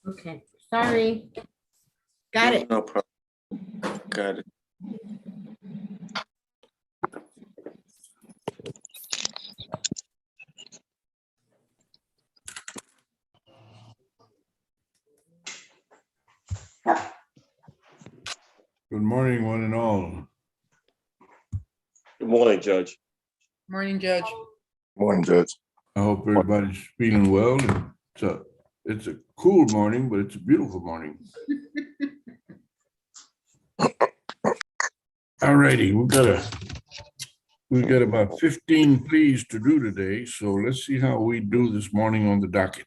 Okay, sorry. Got it. No problem. Got it. Good morning, one and all. Good morning, Judge. Morning, Judge. Morning, Judge. I hope everybody's feeling well. It's a cool morning, but it's a beautiful morning. All righty, we've got about 15 pleas to do today, so let's see how we do this morning on the docket.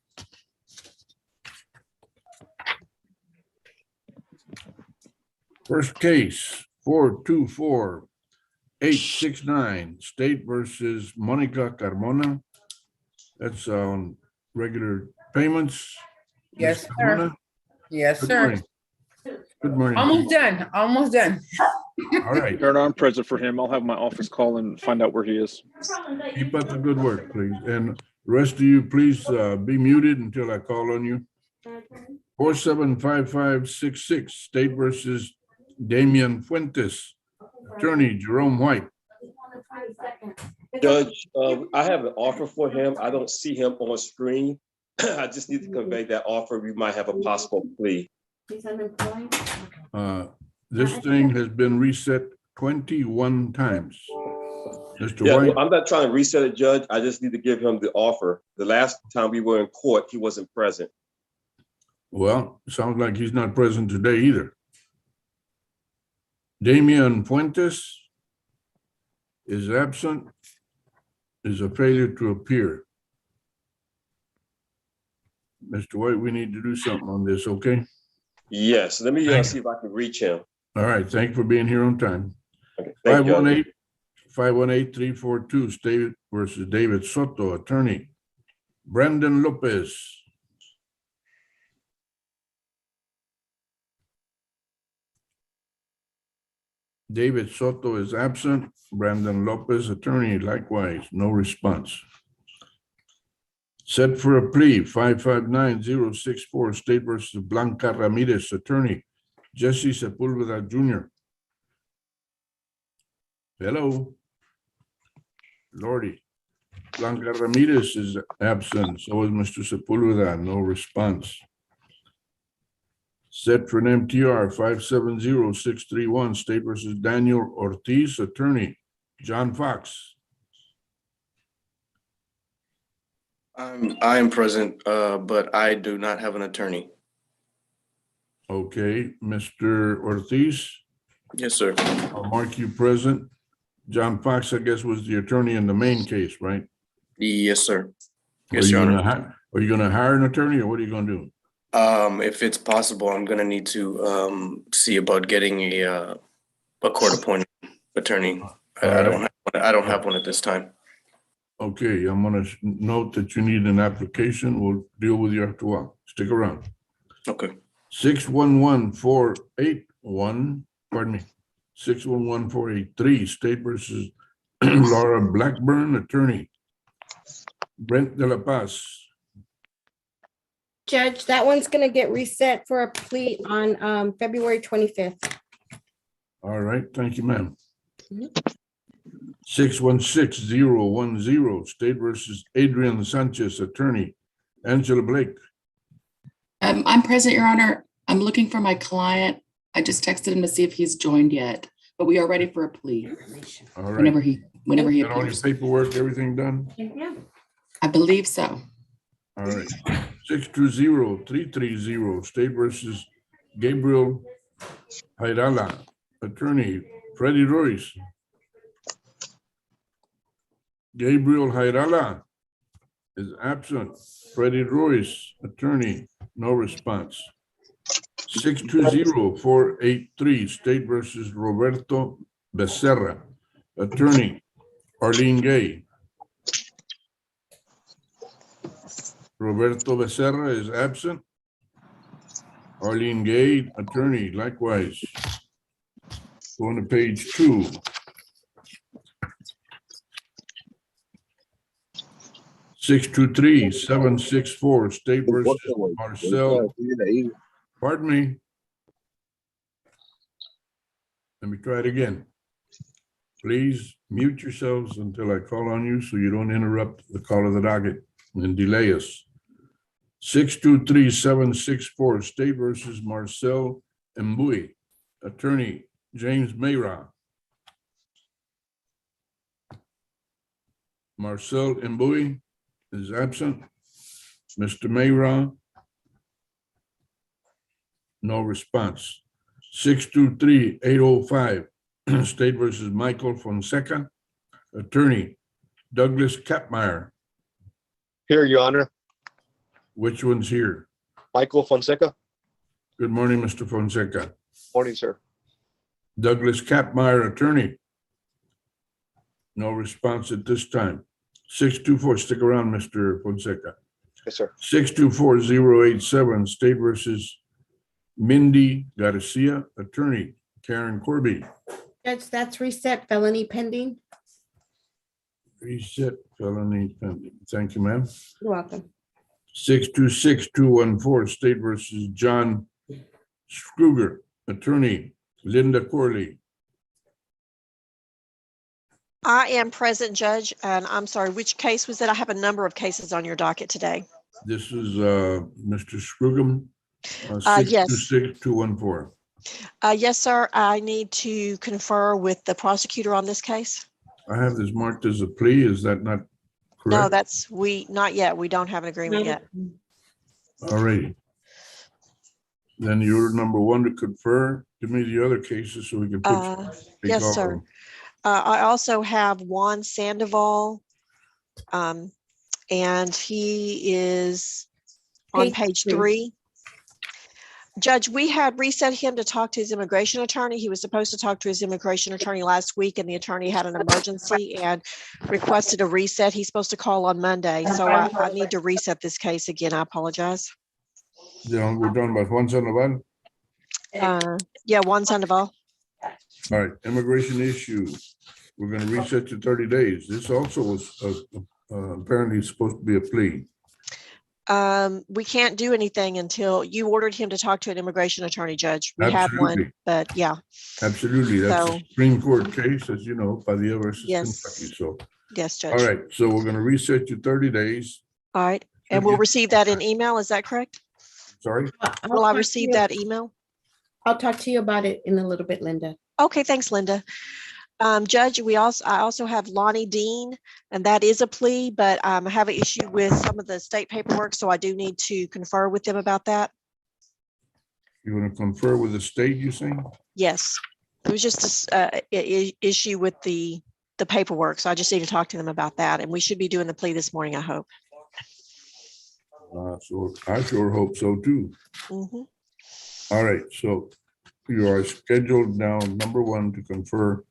First case, 424-869, State versus Monica Carmona. That's on regular payments. Yes, Ms. sir. Carmona? Yes, Good sir. morning. Good morning. Almost done. Almost done. All right, Aaron, I'm present for him. I'll have my office call and find out where he is. keep up the good work, please. And the rest of you, please be muted until I call on you. 475566, State versus Damian Fuentes. Attorney Jerome White. Judge, I have an offer for him. I don't see him on screen. I just need to convey that offer. We might have a possible plea. He's unemployed. This thing has been reset 21 times. Mr. Yeah, White, well, I'm not trying to reset it, Judge. I just need to give him the offer. The last time we were in court, he wasn't present. well, sounds like he's not present today either. Damian Fuentes is absent, is a failure to appear. Mr. White, we need to do something on this, okay? Yes, let me Thank see if I can reach him. All right, thank you for being here on time. Okay, thank you, Judge. 518-342, State versus David Soto, attorney. Brandon Lopez. David Soto is absent. Brandon Lopez, attorney, likewise, no response. Set for a plea, 559064, State versus Blanca Ramirez, attorney. Jesse Sepulveda Jr. Hello. Lordy. Blanca Ramirez is absent. So is Mr. Sepulveda. No response. Set for an MTR 570631, State versus Daniel Ortiz, attorney. John Fox. I am present, but I do not have an attorney. Okay, Mr. Ortiz, Yes, sir. I'll mark you present. John Fox, I guess, was the attorney in the main case, right? Yes, sir. Are Yes, you Your gonna Honor. are you gonna hire an attorney or what are you gonna do? If it's possible, I'm gonna need to see about getting a court-appointed attorney. I don't have one at this time. Okay, I'm gonna note that you need an application. We'll deal with you after a while. Stick around. Okay. 611481, pardon me, 611483, State versus Laura Blackburn, attorney. Brent de la Paz. Judge, that one's gonna get reset for a plea on February 25th. All right, thank you, ma'am. Mhm. 616010, State versus Adrian Sanchez, attorney. Angela Blake. I'm present, Your Honor. I'm looking for my client. I just texted him to see if he's joined yet, but we are ready for a plea All right. whenever he Got all your appears. paperwork, everything done? Yeah. I believe so. All right. 620330, State versus Gabriel Jairala, attorney. Freddie Royce. Gabriel Jairala is absent. Freddie Royce, attorney, no response. 620483, State versus Roberto Becerra, attorney. Arlene Gay. Roberto Becerra is absent. Arlene Gay, attorney, likewise. Going to page 2. 623-764, State versus Marcel. Pardon me. Let me try it again. Please mute yourselves until I call on you so you don't interrupt the call of the docket and delay us. 623-764, State versus Marcel Mbui. Attorney James Mayra. Marcel Mbui is absent. Mr. Mayra. No response. 623-805, State versus Michael Fonseca. Attorney Douglas Kapmeyer. Here, Your Honor. Which one's here? Michael Fonseca. Good morning, Mr. Fonseca. Morning, sir. Douglas Kapmeyer, attorney. No response at this time. 624, stick around, Mr. Fonseca. Yes, sir. 624-087, State versus Mindy Garcia, attorney Karen Corby. Judge, that's reset, felony pending. Reset, felony pending. Thank you, ma'am. You're welcome. 626-214, State versus John Scruger, attorney Linda Corley. I am present, Judge, and I'm sorry, which case was it? I have a number of cases on your docket today. This is Mr. Scrugum. Yes. 626-214. Yes, sir. I need to confer with the prosecutor on this case. I have this marked as a plea. Is that not No, correct? not yet. We don't have an agreement yet. All righty. Then you're number one to confer. Give me the other cases so we can put. Yes, sir. I also have Juan Sandoval, and he is on page 3. Judge, we had reset him to talk to his immigration attorney. He was supposed to talk to his immigration attorney last week, and the attorney had an emergency and requested a reset. He's supposed to call on Monday, so I need to reset this case again. I apologize. Yeah, we're talking about Juan Sandoval. Yeah, Juan Sandoval. All right, immigration issue. We're going to reset to 30 days. This also was apparently supposed to be a plea. We can't do anything until you ordered him to talk to an immigration attorney, Judge. We had one, Absolutely. but yeah. Absolutely. That's So- a Supreme Court case, as you know, Padilla versus Yes. Kentucky. So, Yes, Judge. all right, so we're going to reset you 30 days. All right. And we'll receive that in email. Is that correct? Sorry? Will I receive that email? I'll talk to you about it in a little bit, Linda. Okay, thanks, Linda. Judge, I also have Lonnie Dean, and that is a plea, but I have an issue with some of the state paperwork, so I do need to confer with them about that. You want to confer with the state, you saying? Yes, it was just a issue with the paperwork, so I just need to talk to them about that, and we should be doing the plea this morning, I hope. So I sure hope so too. Mhm. All right, so you are scheduled now, number one, to confer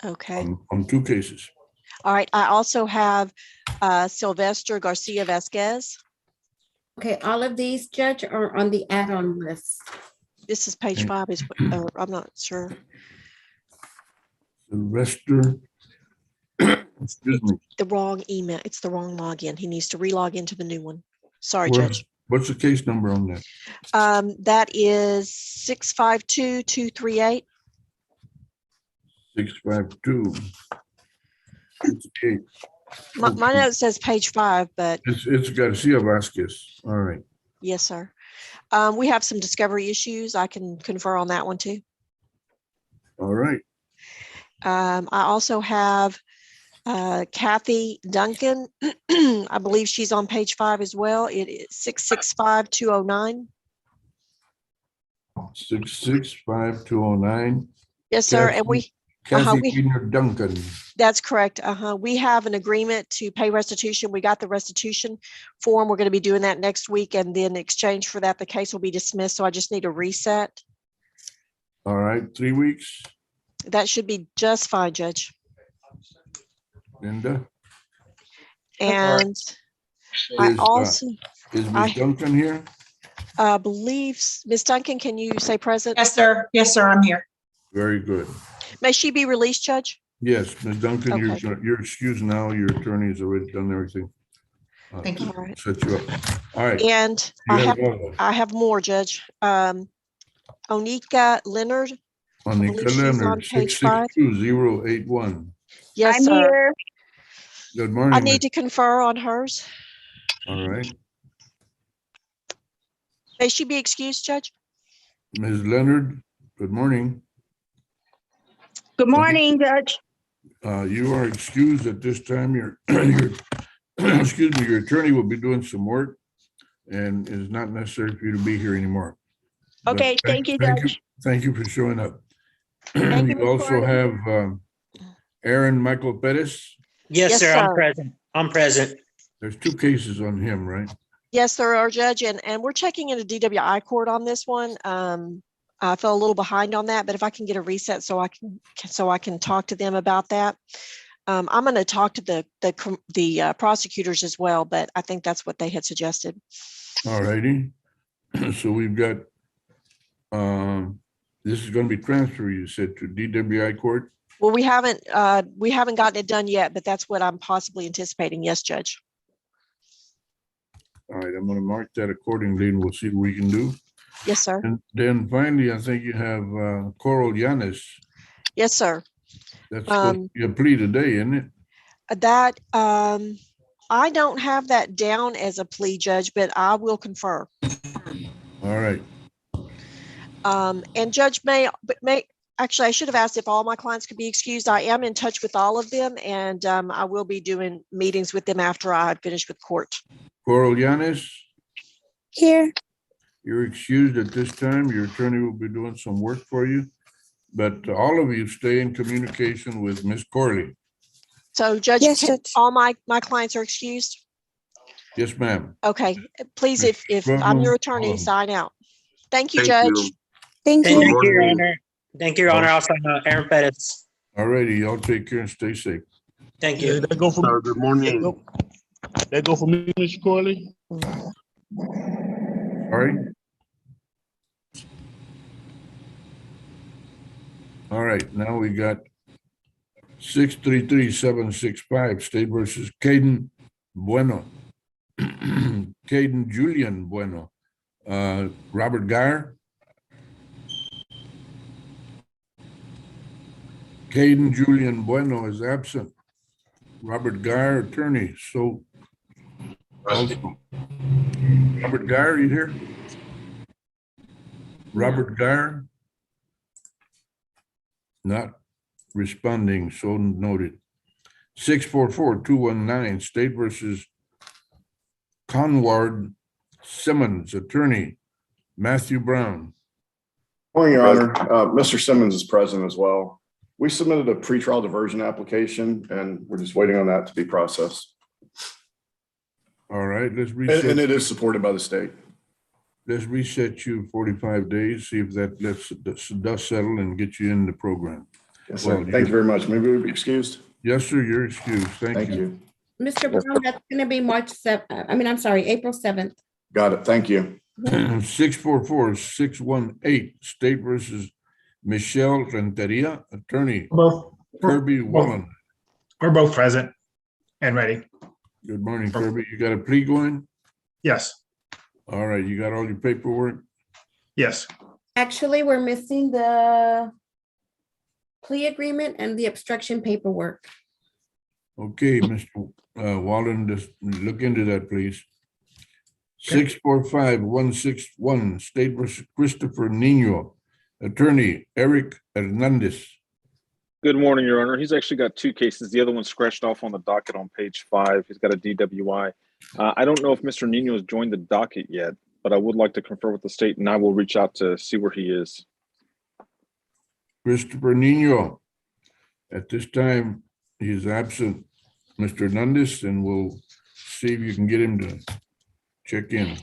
Okay. on 2 cases. All right. I also have Sylvester Garcia Vasquez. Okay, all of these, Judge, are on the add-on list. This is page 5. I'm not sure. Sylvester. Excuse me. The wrong email. It's the wrong login. He needs to re-log into the new one. Sorry, What's- Judge. What's the case number on that? That is 652-238. 652. My note says page 5, but It's Garcia Vasquez. All right. yes, sir. We have some discovery issues. I can confer on that one too. All right. I also have Kathy Duncan. I believe she's on page 5 as well. It is 665-209. 665-209. Yes, sir. And Kathy we- Wiener Duncan. that's correct. We have an agreement to pay restitution. We got the restitution form. We're going to be doing that next week. And then in exchange for that, the case will be dismissed. So I just need a reset. All right, 3 weeks. That should be just fine, Judge. Linda, And I Is, also is I- Ms. Duncan here? believe, Ms. Duncan, can you say present? Yes, sir. Yes, sir. I'm here. Very good. May she be released, Judge? Yes, Ms. Duncan, Okay. you're excused now. Your attorney's already done everything. Thank you. All right. Set you up. All right. And You have all those. I have more, Judge. Onika Leonard. Monica believe she's on Leonard, page 662-081. Yes, I'm sir. here. Good I morning. need to confer on hers. All right. May she be excused, Judge? Ms. Leonard, good morning. Good morning, Judge. You are excused at this time. Your, excuse me, your attorney will be doing some work and it is not necessary for you to be here anymore. But Okay, thank you, Judge. Thank you for showing up. Thank you, You Ms. also Farley. have Aaron Michael Pettis. Yes, Yes, sir, sir. I'm present. I'm present. There's 2 cases on him, right? Yes, there are, Judge, and we're checking into DWI court on this one. I fell a little behind on that, but if I can get a reset so I can talk to them about that. I'm going to talk to the prosecutors as well, but I think that's what they had suggested. All righty. So we've got, this is going to be transferred, you said, to DWI court. Well, we haven't gotten it done yet, but that's what I'm possibly anticipating. Yes, Judge. All right, I'm going to mark that accordingly and we'll see what we can do. Yes, sir. And then finally, I think you have Coral Yanis. Yes, sir. That's supposed to be a plea today, isn't it? That I don't have that down as a plea, Judge, but I will confer. All right. And Judge may actually, I should have asked if all my clients could be excused. I am in touch with all of them, and I will be doing meetings with them after I finish with court. Coral Yanis, Here. you're excused at this time. Your attorney will be doing some work for you. But all of you stay in communication with Miss Corley. So Judge, Yes, Judge. all my clients are excused? Yes, ma'am. Okay, please, Ms. if I'm Struggle, your attorney, follow. sign out. Thank you, Thank Judge. you. Thank Thank you. you, Your Honor. Thank you, Your Honor. Also, Aaron Pettis. All righty, y'all take care and stay safe. Thank Yeah, you. that go for Sir, good morning. that go for me, Mr. Corley. All right. All right, now we got 633-765 State versus Caden Bueno. Caden Julian Bueno. Robert Geyer. Caden Julian Bueno is absent. Robert Geyer, attorney, so. Also. Robert Geyer, you here? Robert Geyer? Not responding, so noted. 644-219 State versus Conward Simmons, attorney, Matthew Brown. Morning, Your Honor. Mr. Simmons is present as well. We submitted a pretrial diversion application and we're just waiting on that to be processed. All right, let's And reset. it is supported by the state. Let's reset you 45 days, see if that lets the dust settle and get you in the program. Yes, sir. Well, Thank you very much. Maybe we'll be excused. Yes, sir, you're excused. Thank you. Mr. Brown, that's gonna be March 7th. I mean, I'm sorry, April 7th. Got it. Thank you. 644-618 State versus Michelle Renteria, attorney, Both. Kirby Wallen. We're both present and ready. Good morning, Kirby. You got a plea going? Yes. All right, you got all your paperwork? Yes. Actually, we're missing the plea agreement and the obstruction paperwork. Okay, Mr. Wallen, just look into that, please. 645-161 State versus Christopher Nino, attorney, Eric Hernandez. Good morning, Your Honor. He's actually got 2 cases. The other one's scratched off on the docket on page 5. He's got a DWI. I don't know if Mr. Nino has joined the docket yet, but I would like to confer with the state and I will reach out to see where he is. Christopher Nino. At this time, he is absent. Mr. Hernandez, and we'll see if you can get him to check in.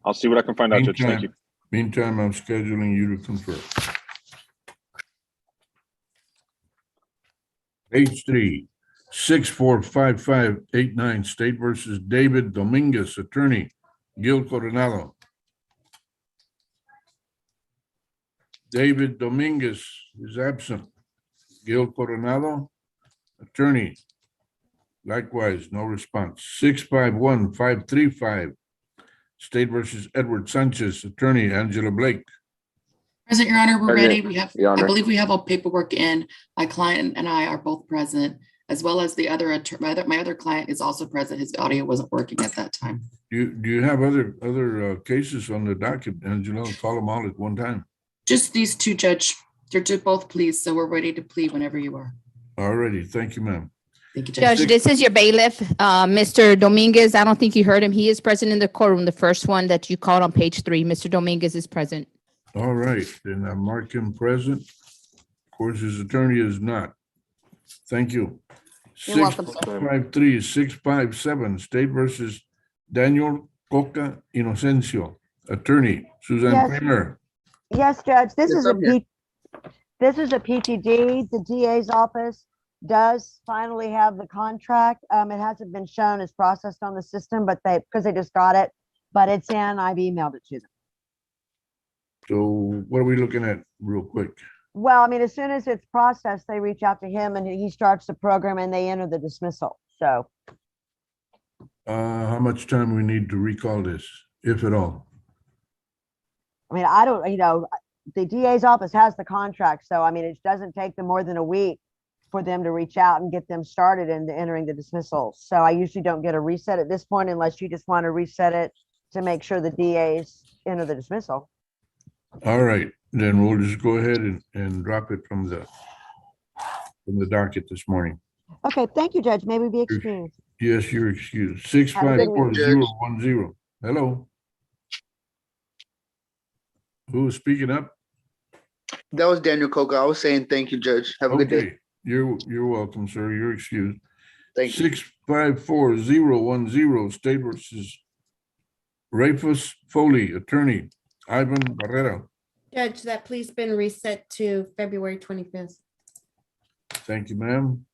I'll see what I can find out, Judge. Thank you. Meantime, I'm scheduling you to confer. H3, 645589 State versus David Dominguez, attorney, Gil Coronado. David Dominguez is absent. Gil Coronado, attorney. Likewise, no response. 651-535, State versus Edward Sanchez, attorney Angela Blake. Present, Your Honor, we're Present, ready. We have, Your Honor. I believe we have all paperwork in. My client and I are both present, as well as the other, my other client is also present. His audio wasn't working at that time. Do you have other cases on the docket, Angela? Call them all at one time. Just these two, Judge. They're both pleased, so we're ready to plead whenever you are. All righty. Thank you, ma'am. Thank you, Judge. Judge, this is your bailiff, Mr. Dominguez. I don't think you heard him. He is present in the courtroom, the first one that you called on page 3. Mr. Dominguez is present. All right, then I mark him present. Of course, his attorney is not. Thank you. You're welcome, sir. 653-657, State versus Daniel Coca Inocencio, attorney Suzanne Yes. Kramer. Yes, Judge, this Yes, is I'm here. this is a PTD. The DA's office does finally have the contract. It hasn't been shown as processed on the system, but because they just got it, but it's in, I've emailed it to them. So what are we looking at real quick? Well, I mean, as soon as it's processed, they reach out to him and he starts the program and they enter the dismissal. So How much time we need to recall this, if at all? I mean, I don't, the DA's office has the contract, so I mean, it doesn't take them more than a week for them to reach out and get them started in entering the dismissal. So I usually don't get a reset at this point unless you just want to reset it to make sure the DA's enter the dismissal. All right, then we'll just go ahead and drop it from the docket this morning. Okay, thank you, Judge. Maybe be excused. Yes, you're excused. Have a good evening. 654-010. Hello. Who is speaking up? That was Daniel Coca. I was saying thank you, Judge. Have a good day. Okay, you're welcome, sir. You're excused. Thank you. 654-010, State versus Rafus Foley, attorney Ivan Barrera. Judge, that please been reset to February 25th. Thank you, ma'am.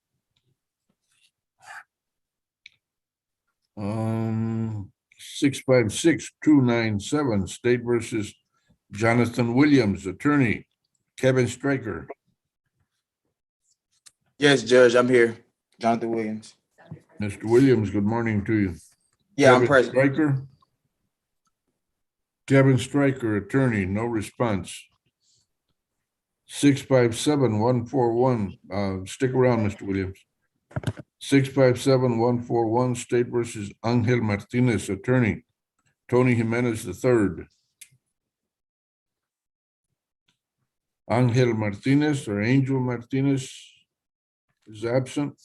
656-297, State versus Jonathan Williams, attorney Kevin Stryker. Yes, Judge, I'm here. Jonathan Williams. Mr. Williams, good morning to you. Yeah, I'm Kevin present. Stryker? Kevin Stryker, attorney, no response. 657-141, stick around, Mr. Williams. 657-141, State versus Angel Martinez, attorney Tony Jimenez III. Angel Martinez or Angel Martinez is absent.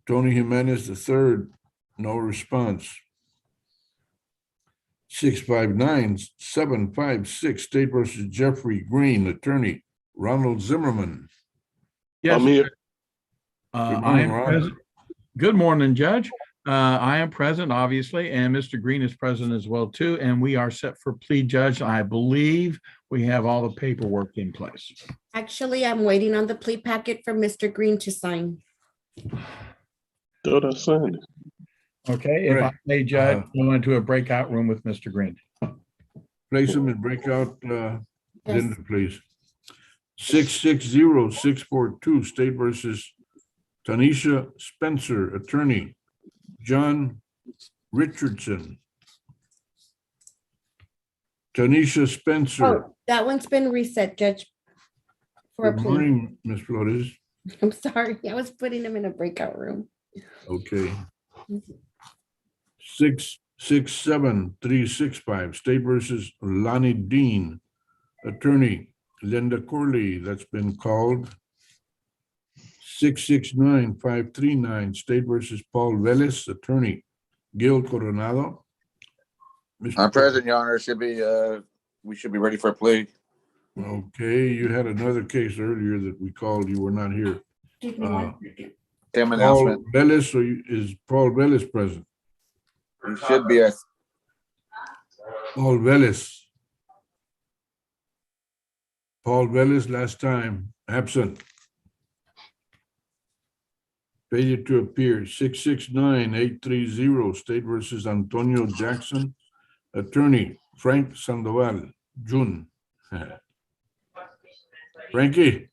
Tony Jimenez III, no response. 659-756, State versus Jeffrey Green, attorney Ronald Zimmerman. Yes. I'm here. I morning, am Ron. present. Good morning, Judge. I am present, obviously, and Mr. Green is present as well, too. And we are set for plea, Judge. I believe we have all the paperwork in place. Actually, I'm waiting on the plea packet for Mr. Green to sign. Thought I signed it. Okay, if I Right. may, Judge, go into a breakout room with Mr. Green. Place them in breakout, Yes. Linda, please. 660-642, State versus Tanisha Spencer, attorney John Richardson. Tanisha Spencer. Oh, that one's been reset, Judge. For a Good plea. morning, Ms. Flores. I'm sorry, I was putting him in a breakout room. Okay. 667-365, State versus Lonnie Dean, attorney Linda Corley, that's been called. 669-539, State versus Paul Velez, attorney Gil Coronado. I'm present, Your Honor. We should be ready for a plea. Okay, you had another case earlier that we called, you were not here. Give me one second. Same Paul announcement. Velez, or is Paul Velez present? You should be. Paul Velez. Paul Velez, last time, absent. Failure to appear, 669-830, State versus Antonio Jackson, attorney Frank Sandoval, June. Frankie.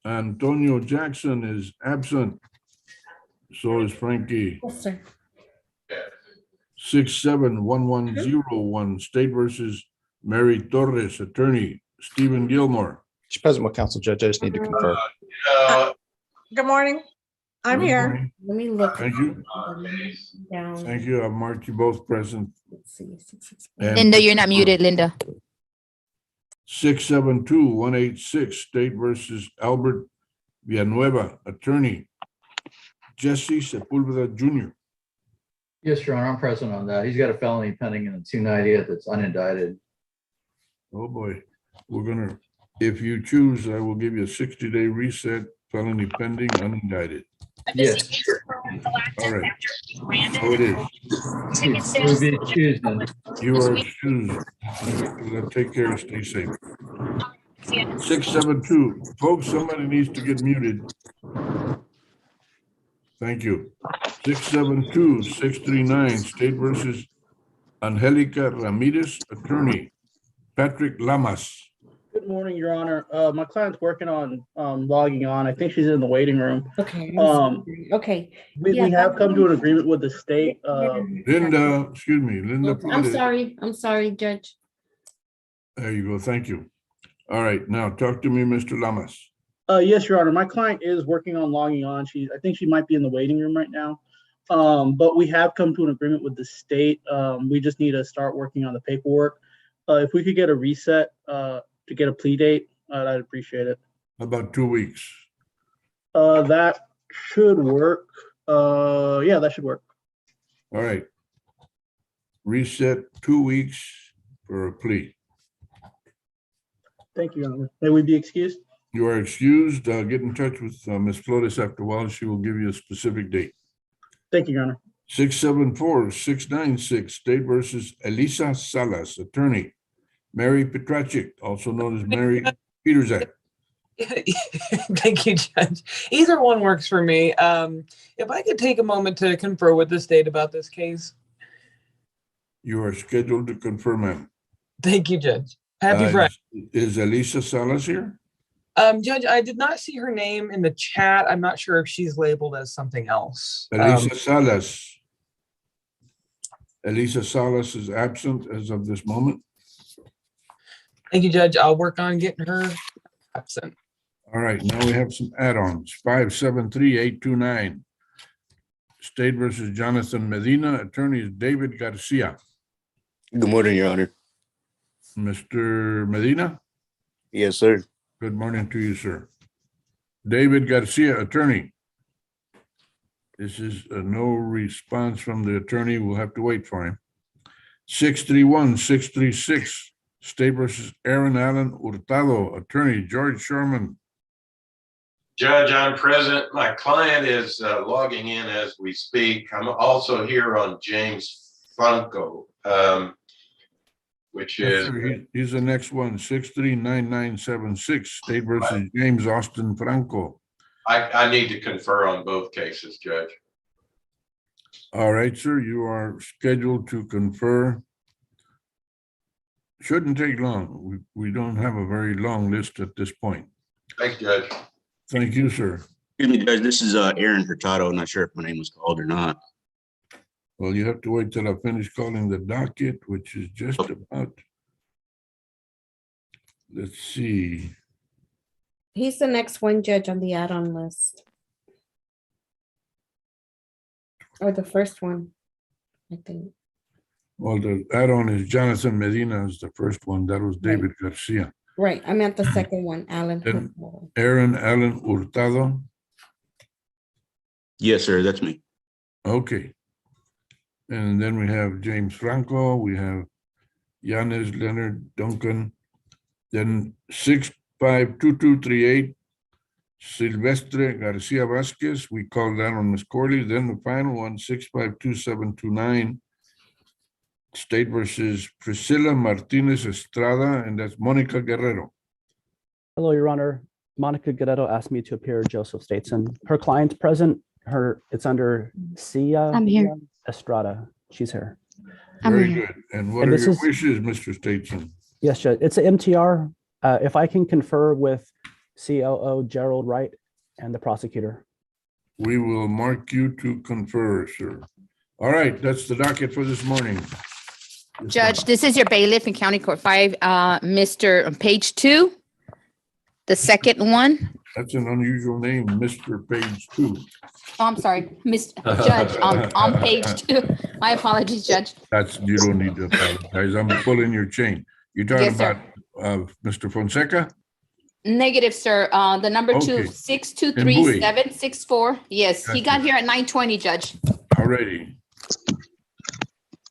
Antonio Jackson is absent. So is Frankie. Yes, sir. 671101, State versus Mary Torres, attorney, Stephen Gilmore. Mr. President, with counsel, Judge, I just need to confirm. Good morning. I'm Good here. morning. Let me look. Thank you. Down. Thank you. I've marked you both present. Let's see. 665. And Linda, you're not muted, Linda. 672186, State versus Albert Villanueva, attorney, Jesse Sepulveda Jr. Yes, Your Honor, I'm present on that. He's got a felony pending in a 298 that's unindicted. Oh, boy. We're gonna, if you choose, I will give you a 60-day reset, felony pending, unindicted. Yes. All right. So it is. It would be excused then. You are excused. Take care, stay safe. 672, folks, somebody needs to get muted. Thank you. 672-639, State versus Angelica Ramirez, attorney, Patrick Lamas. Good morning, Your Honor. My client's working on logging on. I think she's in the waiting room. Okay. Okay. We Yeah. have come to an agreement with the state. Linda, excuse me, Linda. I'm sorry, Judge. There you go. Thank you. All right, now talk to me, Mr. Lamas. Yes, Your Honor. My client is working on logging on. I think she might be in the waiting room right now. But we have come to an agreement with the state. We just need to start working on the paperwork. If we could get a reset to get a plea date, I'd appreciate it. About 2 weeks. That should work. Yeah, that should work. All right. Reset 2 weeks for a plea. Thank you, Your Honor. May we be excused? You are excused. Get in touch with Ms. Flores after a while. She will give you a specific date. Thank you, Your Honor. 674-696, State versus Elisa Salas, attorney, Mary Petrachik, also known as Mary Peterzak. Thank you, Judge. Either one works for me. If I could take a moment to confer with the state about this case. You are scheduled to confirm, ma'am. Thank you, Judge. Happy Friday. Is Elisa Salas here? Judge, I did not see her name in the chat. I'm not sure if she's labeled as something else. Elisa Salas. Elisa Salas is absent as of this moment. Thank you, Judge. I'll work on getting her absent. All right, now we have some add-ons. 573-829. State versus Jonathan Medina. Attorney is David Garcia. Good morning, Your Honor. Mr. Medina? Yes, sir. Good morning to you, sir. David Garcia, attorney. This is no response from the attorney. We'll have to wait for him. 631-636, State versus Aaron Allen Hurtado, attorney, George Sherman. Judge, I'm present. My client is logging in as we speak. I'm also here on James Franco, which Yes, is. sir. He's the next one, 639-976, State versus James Austin Franco. I need to confer on both cases, Judge. All right, sir, you are scheduled to confer. Shouldn't take long. We don't have a very long list at this point. Thanks, Judge. Thank you, sir. Excuse me, Judge. This is Aaron Hurtado. Not sure if my name was called or not. Well, you have to wait till I finish calling the docket, which is just about. Let's see. He's the next one, Judge, on the add-on list. Or the first one, I think. Well, the add-on is Jonathan Medina is the first one. That was David Garcia. Right, I meant the second one, Alan. Then Aaron Allen Hurtado. Yes, sir. That's me. Okay. And then we have James Franco. We have Yanis Leonard Duncan. Then 652238, Silvestre Garcia Vasquez. We called that on Ms. Corley. Then the final one, 652729, State versus Priscilla Martinez Estrada, and that's Monica Guerrero. Hello, Your Honor. Monica Guerrero asked me to appear Joseph Stateson. Her client's present. It's under Cia I'm here. Estrada. She's here. Very good. And what are this your is- wishes, Mr. Stateson? Yes, Judge. It's an MTR. If I can confer with COO Gerald Wright and the prosecutor. we will mark you to confer, sir. All right, that's the docket for this morning. Judge, this is your bailiff in County Court 5, Mr. on page 2, the second one. That's an unusual name, Mr. Page 2. Oh, I'm sorry, Judge, on page 2. My apologies, Judge. You don't need to apologize. I'm pulling your chain. You're talking Yes, sir. about Mr. Fonseca? Negative, sir. The number two, Okay. 623-764. Yes, he got Gotcha. here at 9:20, Judge. Alrighty.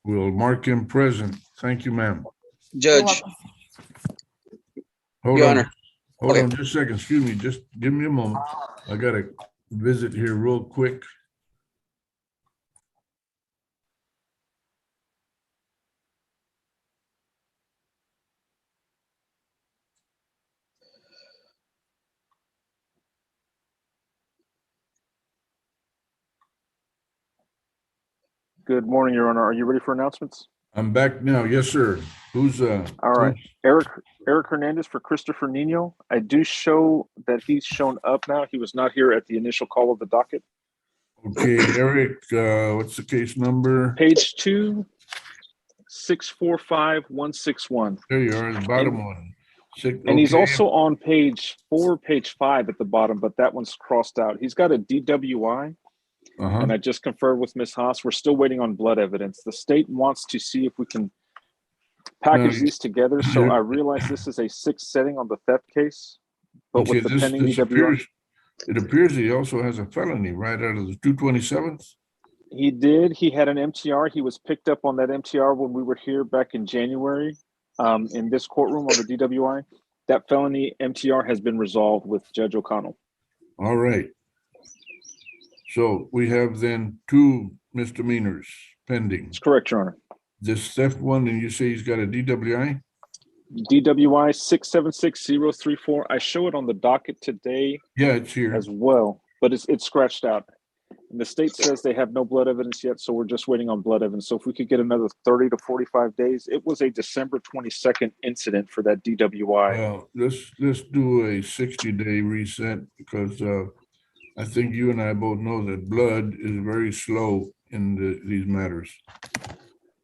We'll mark him present. Thank you, ma'am. Judge, Hold Your on. Honor. Hold Okay. on just a second. Excuse me. Just give me a moment. I got to visit here real quick. Good morning, Your Honor. Are you ready for announcements? I'm back now. Yes, sir. Who's All right. Eric Hernandez for Christopher Nino. I do show that he's shown up now. He was not here at the initial call of the docket. Okay, Eric, what's the case number? Page 2, 645161. There you are, the bottom one. And he's Okay. also on page 4, page 5 at the bottom, but that one's crossed out. He's got a DWI. And I just conferred with Ms. Haas. We're still waiting on blood evidence. The state wants to see if we can package these together. So I realize this is a 6th setting on the theft case, but Okay, with the pending this DWI. it appears he also has a felony right out of the 227th. He did. He had an MTR. He was picked up on that MTR when we were here back in January in this courtroom on the DWI. That felony MTR has been resolved with Judge O'Connell. All right. So we have then 2 misdemeanors pending. That's correct, Your Honor. This theft one, and you say he's got a DWI? DWI 676-034. I show it on the docket today. Yeah, it's here as well, but it's scratched out. And the state says they have no blood evidence yet, so we're just waiting on blood evidence. So if we could get another 30 to 45 days, it was a December 22nd incident for that DWI. Well, let's do a 60-day reset because I think you and I both know that blood is very slow in these matters.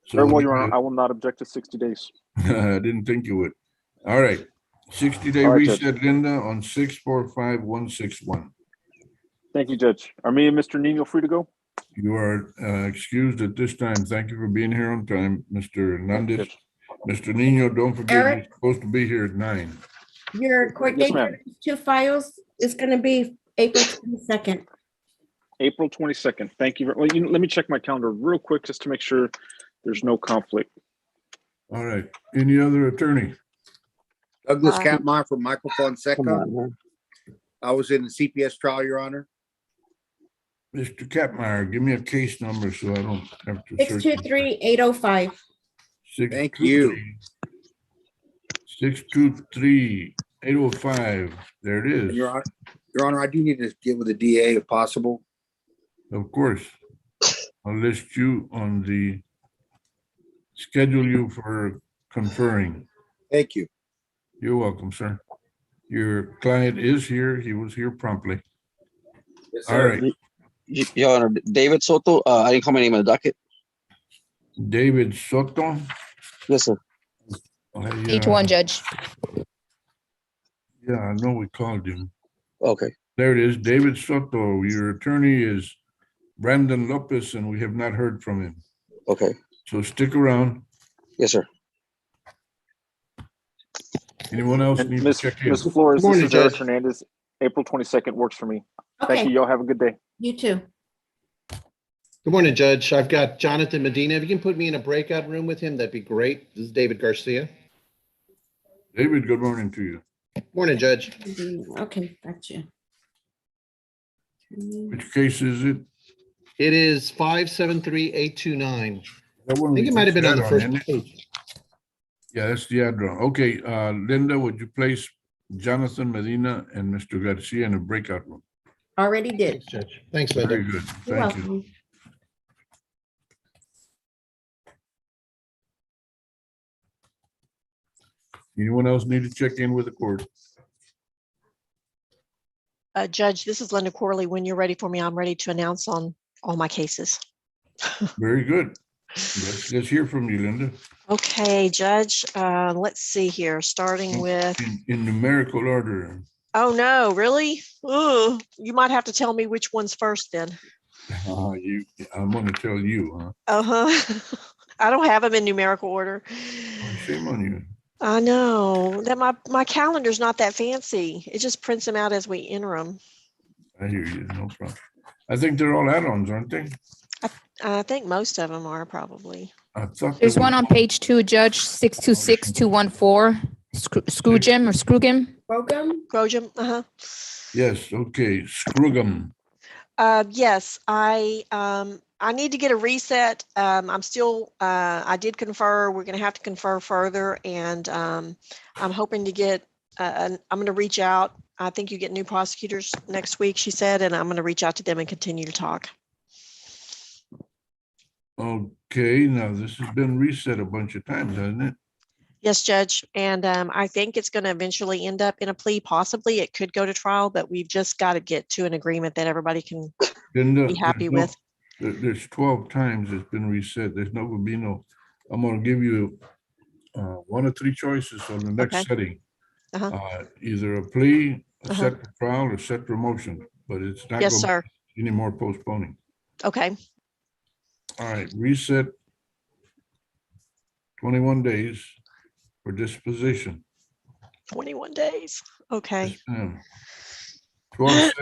So Very well, Your Honor. I will not object to 60 days. I didn't think you would. All right. 60-day All right, reset, Judge. Linda, on 645161. Thank you, Judge. Are me and Mr. Nino free to go? You are excused at this time. Thank you for being here on time, Mr. Hernandez. Mr. Nino, don't forget you're Eric? supposed to be here at 9. Your court Yes, date ma'am. for these 2 files is going to be April 22nd. April 22nd. Thank you. Well, let me check my calendar real quick just to make sure there's no conflict. All right. Any other attorney? Douglas Catmeyer from Michael Fonseca. I was in the CPS trial, Your Honor. Mr. Catmeyer, give me a case number so I don't have to search. 623-805. Thank you. 623-805. There it is. Your Honor, I do need to get with the DA if possible. Of course. I'll list you on the schedule you for conferring. Thank you. You're welcome, sir. Your client is here. He was here promptly. Yes, All right. Your Honor, David Soto, I didn't call my name on the docket. David Soto. Yes, sir. Page 1, Judge. Yeah, I know we called him. Okay. There it is. David Soto. Your attorney is Brandon Lopez, and we have not heard from him. Okay. So stick around. Yes, sir. Anyone else And need to Ms. check in? Flores, Good morning, this is Eric Judge. Hernandez. April 22nd works for me. Okay. Thank you. Y'all have a good day. You too. Good morning, Judge. I've got Jonathan Medina. If you can put me in a breakout room with him, that'd be great. This is David Garcia. David, good morning to you. Morning, Judge. Okay, gotcha. Which case is it? It is 573829. That I one think we it might have been on the got first isn't it? page. Yeah, that's the address. Okay, Linda, would you place Jonathan Medina and Mr. Garcia in a breakout room? Already did. Thanks, Judge. Thanks, Linda. Very good. You're Thank you. welcome. Anyone else need to check in with the court? Judge, this is Linda Corley. When you're ready for me, I'm ready to announce on all my cases. Very good. Let's hear from you, Linda. Okay, Judge, let's see here, starting with, In numerical order. oh no, really? Ooh, you might have to tell me which one's first then. I'm going to tell you, huh? Uh-huh. I don't have them in numerical order. Oh, shame on you. I know that my calendar's not that fancy. It just prints them out as we enter them. I hear you. No problem. I think they're all add-ons, aren't they? I think most of them are probably. I thought There's one on page 2, Judge 626214. Scroogem or Scroogem? Grogem, uh-huh. Yes, okay. Scroogem. Yes, I need to get a reset. I'm still, I did confer. We're going to have to confer further, and I'm hoping to get. I'm going to reach out. I think you get new prosecutors next week, she said, and I'm going to reach out to them and continue to talk. Okay, now this has been reset a bunch of times, hasn't it? Yes, Judge, and I think it's going to eventually end up in a plea. Possibly, it could go to trial, but we've just got to get to an agreement that everybody can be happy with. There's 12 times it's been reset. There's no going to be no. I'm going to give you one of 3 choices on the next setting. Either a plea, a set for trial, or set for motion, but it's not going to be any more postponing. Okay. All right, reset 21 days for disposition. 21 days. Okay. 12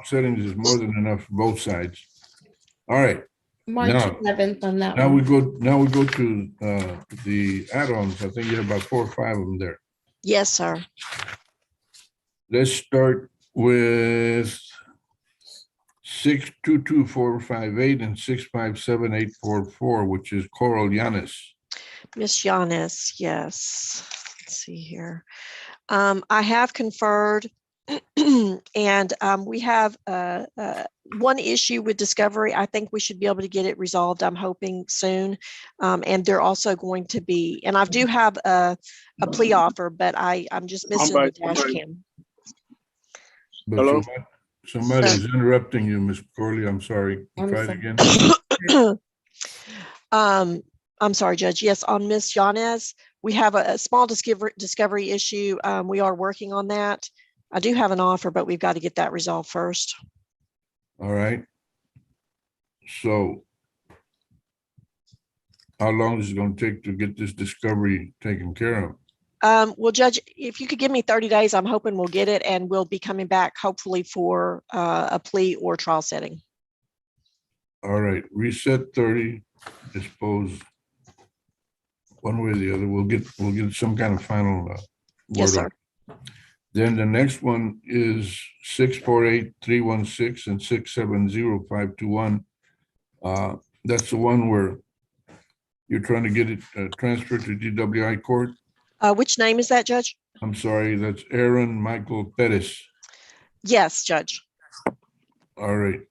settings is more than enough for both sides. All right. March 11th on that Now one. we go to the add-ons. I think you have about 4 or 5 of them there. Yes, sir. Let's start with 622458 and 657844, which is Coral Yanis. Miss Yanis, yes. Let's see here. I have conferred, and we have one issue with discovery. I think we should be able to get it resolved, I'm hoping soon. And they're also going to be, and I do have a plea offer, but I'm just missing the dash cam. But somebody's interrupting you, Miss Corley. I'm sorry. Try it again. I'm sorry, Judge. Yes, on Miss Yanez, we have a small discovery issue. We are working on that. I do have an offer, but we've got to get that resolved first. All right. So how long is it going to take to get this discovery taken care of? Well, Judge, if you could give me 30 days, I'm hoping we'll get it, and we'll be coming back hopefully for a plea or trial setting. All right, reset 30, dispose one way or the other. We'll get some kind of final word. Yes, sir. Then the next one is 648316 and 670521. That's the one where you're trying to get it transferred to DWI court. Which name is that, Judge? I'm sorry, that's Aaron Michael Pettis. Yes, Judge. All right.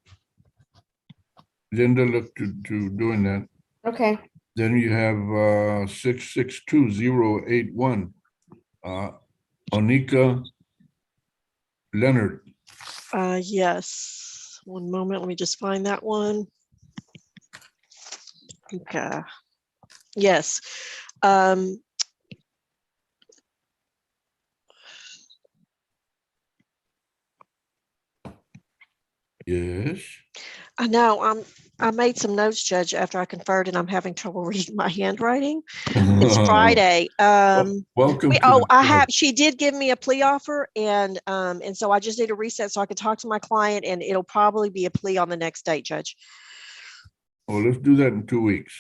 Linda looked to doing that. Okay. Then you have 662081. Onika Leonard. Yes. One moment. Let me just find that one. Okay. Yes. Yes. I know. I made some notes, Judge, after I conferred, and I'm having trouble reading my handwriting. It's Friday. Welcome. She did give me a plea offer, and so I just need a reset so I can talk to my client, and it'll probably be a plea on the next date, Judge. Well, let's do that in 2 weeks.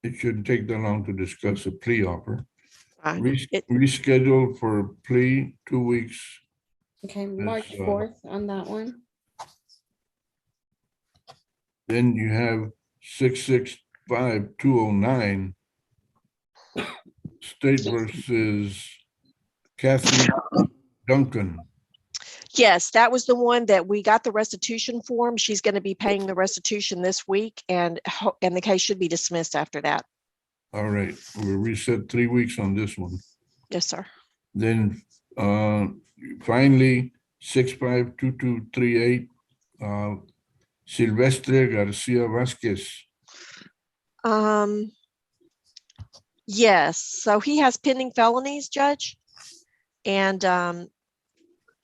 It shouldn't take that long to discuss a plea offer. Reschedule for plea 2 weeks. Okay, March 4th on that one. Then you have 665209 State versus Kathy Duncan. Yes, that was the one that we got the restitution form. She's going to be paying the restitution this week, and the case should be dismissed after that. All right, we'll reset 3 weeks on this one. Yes, sir. Then Finally, 652238, Silvestre Garcia Vasquez. Yes, so he has pending felonies, Judge. And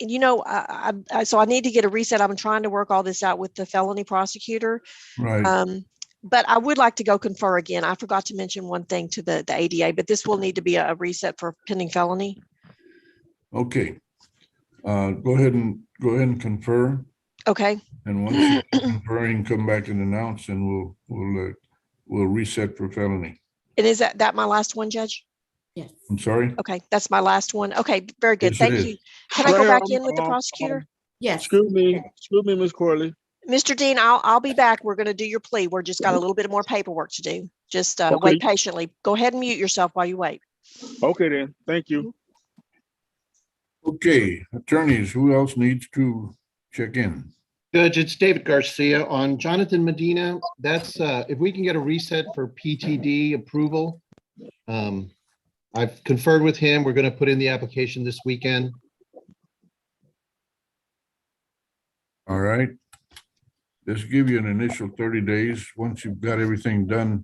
you know, so I need to get a reset. I'm trying to work all this out with the felony prosecutor. Right. But I would like to go confer again. I forgot to mention one thing to the ADA, but this will need to be a reset for pending felony. Okay. Go ahead and confer. Okay. And once you confer, you can come back and announce, and we'll reset for felony. And is that my last one, Judge? Yes. I'm sorry? Okay, that's my last one. Okay, very good. Yes, it Thank is. you. Can I go back in with the prosecutor? Yes. Excuse me, Ms. Corley. Mr. Dean, I'll be back. We're going to do your plea. We're just got a little bit more paperwork to do. Just wait patiently. Go ahead and mute yourself while you wait. Okay then, thank you. Okay, attorneys, who else needs to check in? Judge, it's David Garcia on Jonathan Medina. That's if we can get a reset for PTD approval. I've conferred with him. We're going to put in the application this weekend. All right. Let's give you an initial 30 days. Once you've got everything done,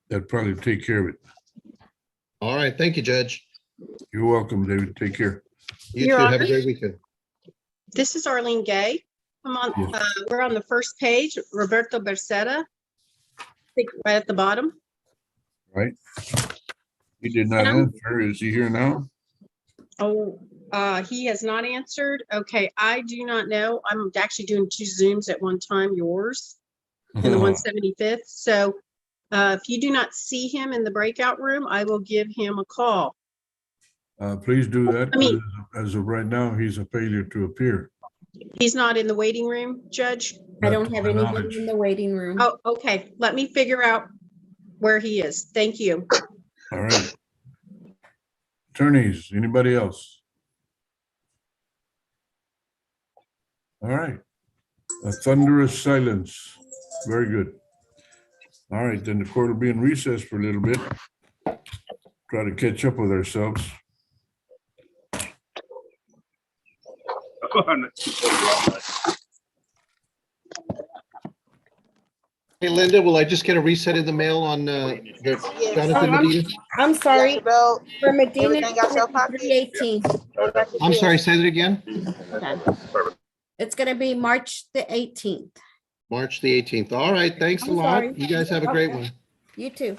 that'll probably take care of it. All right. Thank you, Judge. You're welcome, David. Take care. You Your too. Have a Honor. great weekend. This is Arlene Gay. We're on the first page, Roberto Berceta. I think right at the bottom. Right. He did not answer. Is he here now? Oh, he has not answered. Okay, I do not know. I'm actually doing 2 Zooms at one time, yours and the 175th. So if you do not see him in the breakout room, I will give him a call. Please do that. As of right now, he's a failure to appear. He's not in the waiting room, Judge? I don't have anybody in the waiting room. Oh, okay. Let me figure out where he is. Thank you. All right. Attorneys, anybody else? All right. A thunderous silence. Very good. All right, then the court will be in recess for a little bit. Try to catch up with ourselves. Hey, Linda, will I just get a reset in the mail on the Jonathan Medina? I'm sorry. For Medina, 318. I'm sorry, say that again. Okay. It's going to be March the 18th. March the 18th. All right, thanks a I'm lot. sorry. You guys have a great one. You too.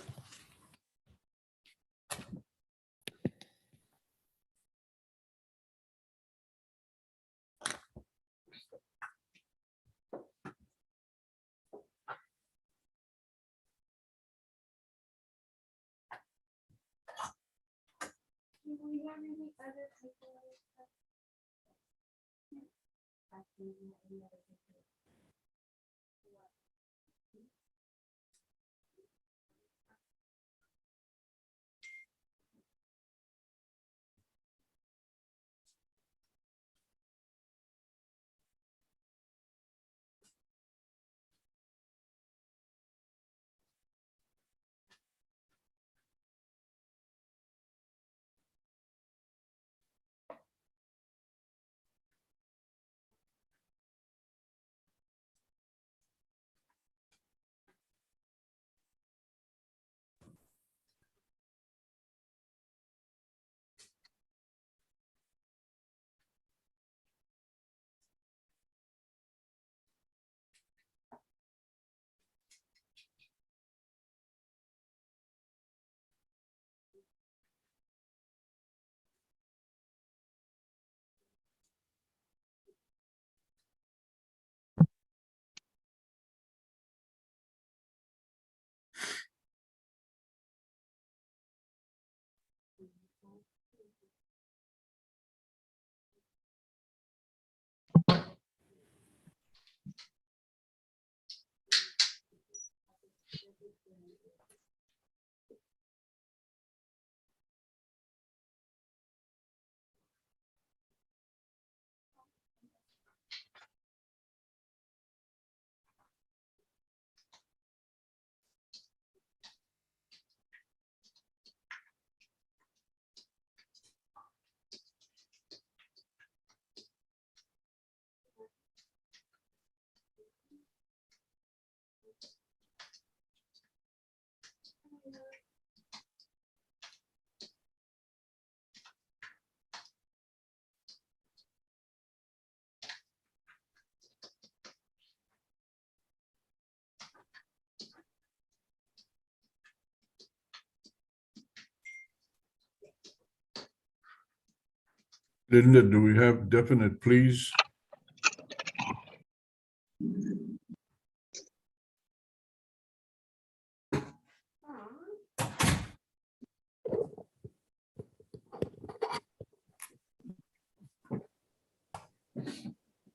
Linda, do we have definite pleas?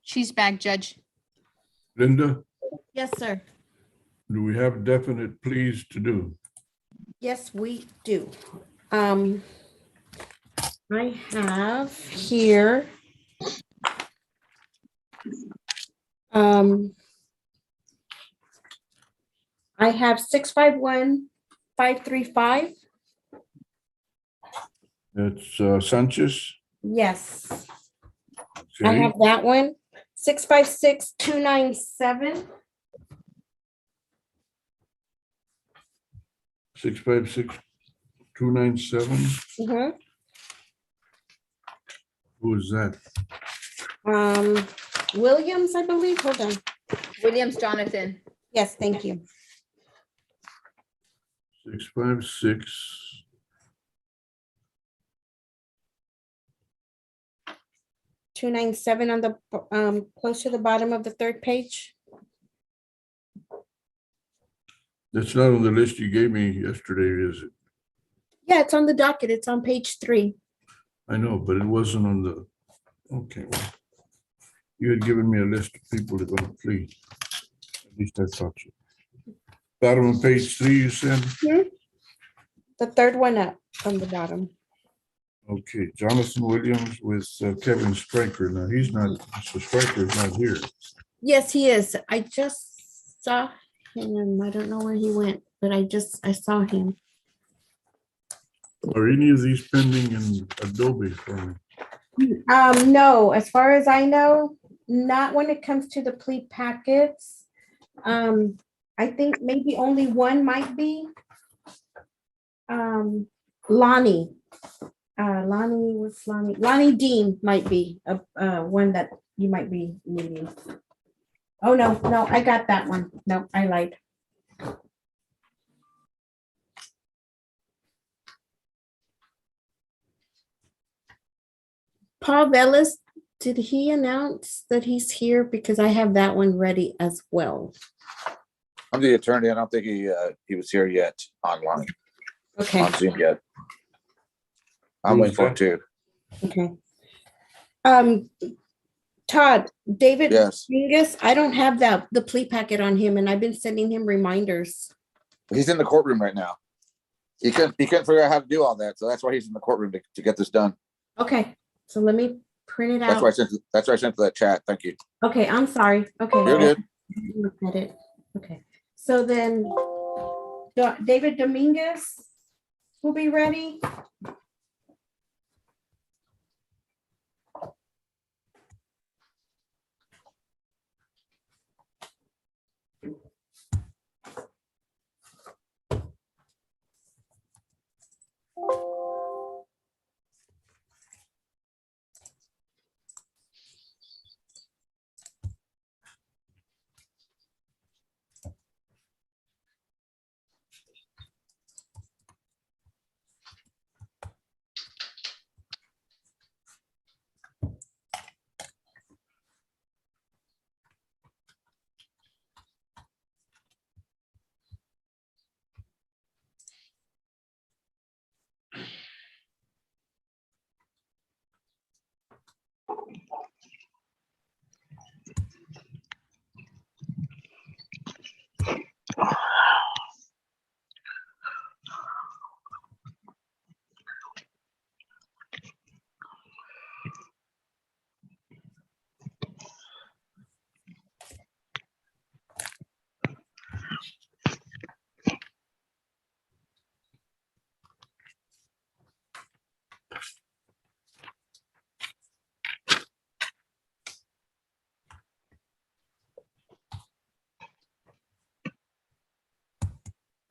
She's back, Judge. Linda, Yes, sir. do we have definite pleas to do? Yes, we do. I have here. I have 651-535. That's Sanchez. Yes, I Okay, have that one. 656-297. 656-297. Mhm. Who is that? Williams, I believe. Hold on. Williams Jonathan. Yes, thank you. 656. 297 on the close to the bottom of the third page. That's not on the list you gave me yesterday, is it? Yeah, it's on the docket. It's on page 3. I know, but it wasn't on the, okay. Well, you had given me a list of people that are going to plead. At least I thought you. Bottom of page 3, you said? The third one up from the bottom. Okay, Jonathan Williams with Kevin Stryker. Now, he's not, Mr. Stryker's not here. Yes, he is. I just saw him. I don't know where he went, but I saw him. Are any of these pending in Adobe for me? No, as far as I know, not when it comes to the plea packets. I think maybe only one might be. Lonnie. Lonnie Dean might be one that you might be needing. Oh, no, I got that one. No, I lied. Paul Velez, did he announce that he's here? Because I have that one ready as well. I'm the attorney. I don't think he was here yet online. Okay. On Zoom yet. I'm waiting for him too. Okay. Todd, David Yes. Dominguez, I don't have the plea packet on him, and I've been sending him reminders. He's in the courtroom right now. He couldn't figure out how to do all that, so that's why he's in the courtroom to get this done. Okay, so let me print it That's out. why I sent. That's why I sent to that chat. Thank you. Okay, I'm sorry. Okay. You're good. Look at it. Okay, so then David Dominguez will be ready.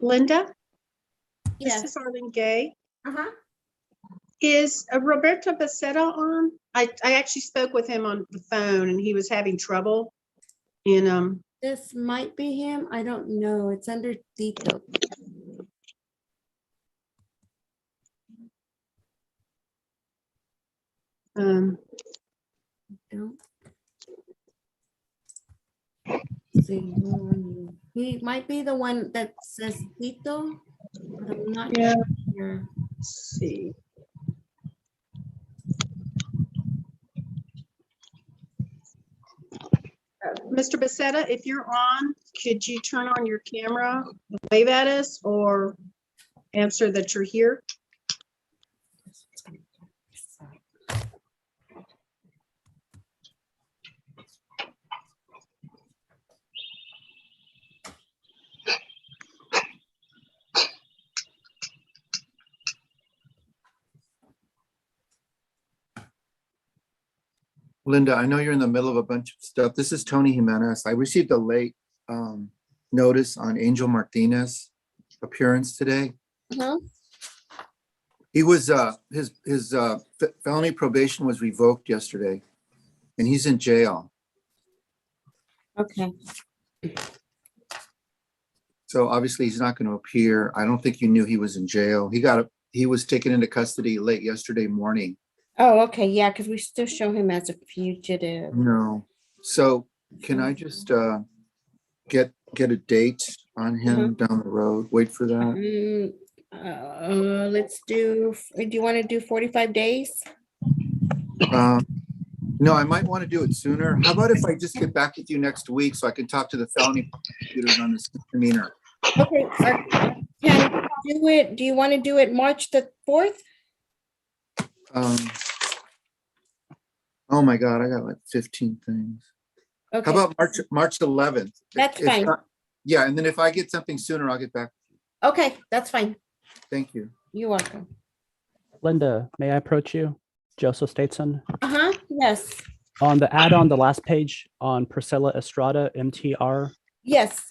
Linda? Yes. This is Arlene Gay. Uh-huh. Is Roberto Becerra on? I actually spoke with him on the phone and he was having trouble. And This might be him. I don't know. It's under detail. Um, Don't see. He might be the one that says Tito, but I'm not Yeah. sure. let's see. Mr. Becerra, if you're on, could you turn on your camera, wave at us, or answer that you're here? Linda, I know you're in the middle of a bunch of stuff. This is Tony Jimenez. I received a late notice on Angel Martinez appearance today. He was his felony probation was revoked yesterday, and he's in jail. Okay. So obviously he's not going to appear. I don't think you knew he was in jail. He was taken into custody late yesterday morning. Oh, okay, yeah, because we still show him as a fugitive. No. So can I just get a date on him down the road? Wait for that. Let's do you want to do 45 days? No, I might want to do it sooner. How about if I just get back with you next week so I can talk to the felony prosecutors on this misdemeanor? Okay, can you do it? Do you want to do it March the 4th? Oh my God, I got like 15 things. Okay. How about March 11th? That's If fine. not- yeah, and then if I get something sooner, I'll get back. Okay, that's fine. Thank you. You're welcome. Linda, may I approach you? Joseph Stateson. Yes. On the ad on the last page on Priscilla Estrada, MTR, Yes.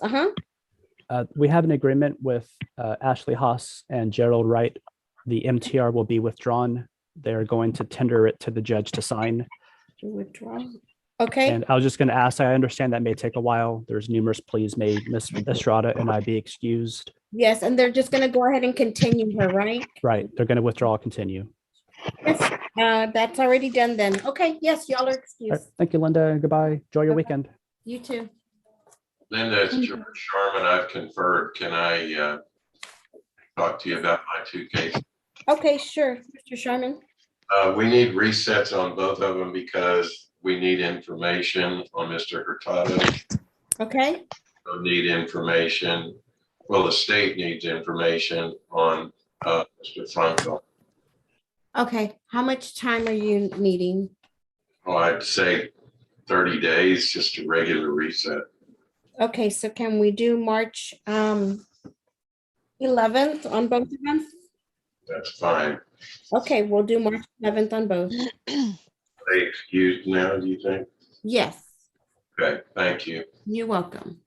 we have an agreement with Ashley Haas and Gerald Wright. The MTR will be withdrawn. They're going to tender it to the judge to sign. To withdraw. Okay. And I was just going to ask, I understand that may take a while. There's numerous pleas made. Ms. Estrada and I be excused. Yes, and they're just gonna go ahead and continue her, right? Right. They're going to withdraw, continue. Yes, that's already done then. Okay, yes, y'all are All right, excused. thank you, Linda. Goodbye. Enjoy your weekend. You too. Linda, it's George Sharman. I've conferred. Can I talk to you about my two cases? Okay, sure, Mr. Sharman. We need resets on both of them because we need information on Mr. Hurtado. Okay. We need information. Well, the state needs information on Mr. Franco. Okay, how much time are you needing? Oh, I'd say 30 days, just a regular reset. Okay, so can we do March 11th on both of them? That's fine. Okay, we'll do March 11th on both. Are they excused now, do you think? Yes, Okay, thank you. you're welcome.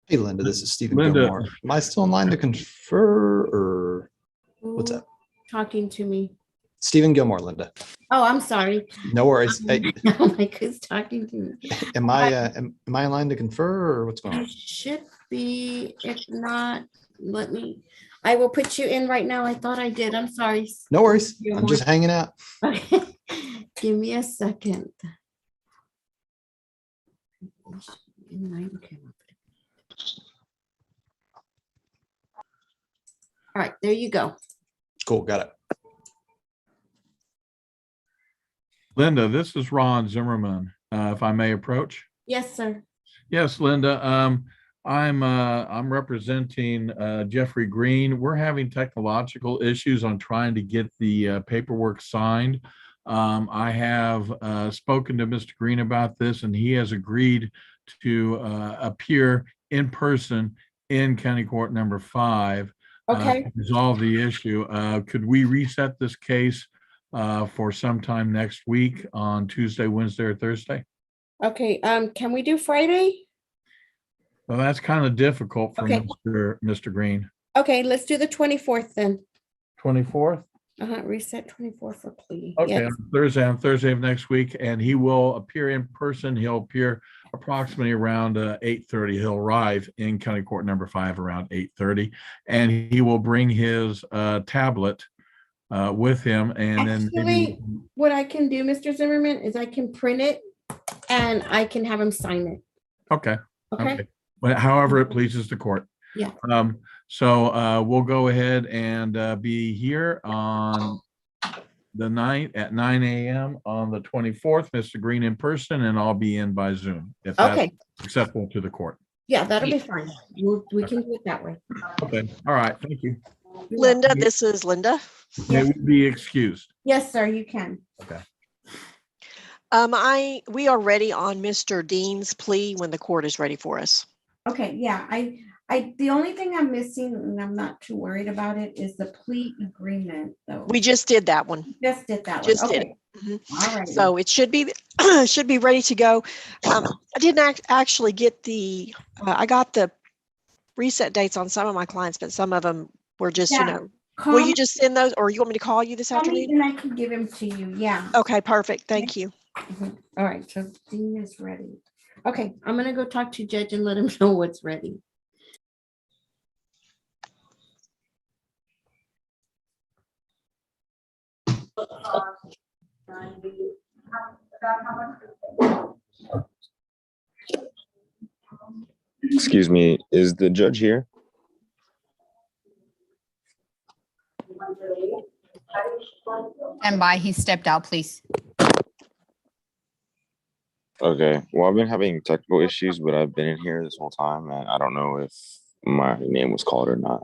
Hey, Linda, this is Stephen Linda. Gilmore. Am I still in line to confer or what's Who's up? talking to me? Stephen Gilmore, Linda. Oh, I'm sorry. No worries. Hey, I'm like, who's talking to me? am I in line to confer or what's going You on? should be, if not, I will put you in right now. I thought I did. I'm sorry. No worries. You're I'm just more- hanging out. Okay. Give me a second. Okay. All right, there you go. Cool. Got it. Linda, this is Ron Zimmerman. If I may approach. Yes, sir. Yes, Linda. I'm representing Jeffrey Green. We're having technological issues on trying to get the paperwork signed. I have spoken to Mr. Green about this, and he has agreed to appear in person in County Court number 5 Okay. to resolve the issue. Could we reset this case for sometime next week on Tuesday, Wednesday, or Thursday? Okay, can we do Friday? Well, that's kind of difficult for Okay. Mr. Green. Okay, let's do the 24th then. 24th? Reset 24 for plea. Okay, Yes. on Thursday of next week, and he will appear in person. He'll appear approximately around 8:30. He'll arrive in County Court number 5 around 8:30, and he will bring his tablet with him, and then maybe, Actually, what I can do, Mr. Zimmerman, is I can print it and I can have him sign it. okay. Okay. But however it pleases the court. Yeah. So we'll go ahead and be here on the night at 9 a.m. on the 24th, Mr. Green in person, and I'll be in by Zoom if that's Okay. acceptable to the court. Yeah, that'll be fine. We can do it that way. Okay. All right. Thank you. Linda, this is Linda. May we be excused? Yes, sir, you can. Okay. We are ready on Mr. Dean's plea when the court is ready for us. Okay, yeah, the only thing I'm missing, and I'm not too worried about it, is the plea agreement, though. We just did that one. Just did that one. Just did Okay. it. Mhm. All right. So it should be should be ready to go. I didn't actually get the I got the reset dates on some of my clients, but some of them were just, Yeah. Will you just send those, or you want me to call you this Call me afternoon? and I can give him to you. Yeah. Okay, perfect. Thank you. Mhm. All right, so Dean is ready. Okay, I'm gonna go talk to Judge and let him know what's ready. Excuse me, is the judge here? And by, he stepped out, please. Okay, well, I've been having technical issues, but I've been in here this whole time, and I don't know if my name was called or not.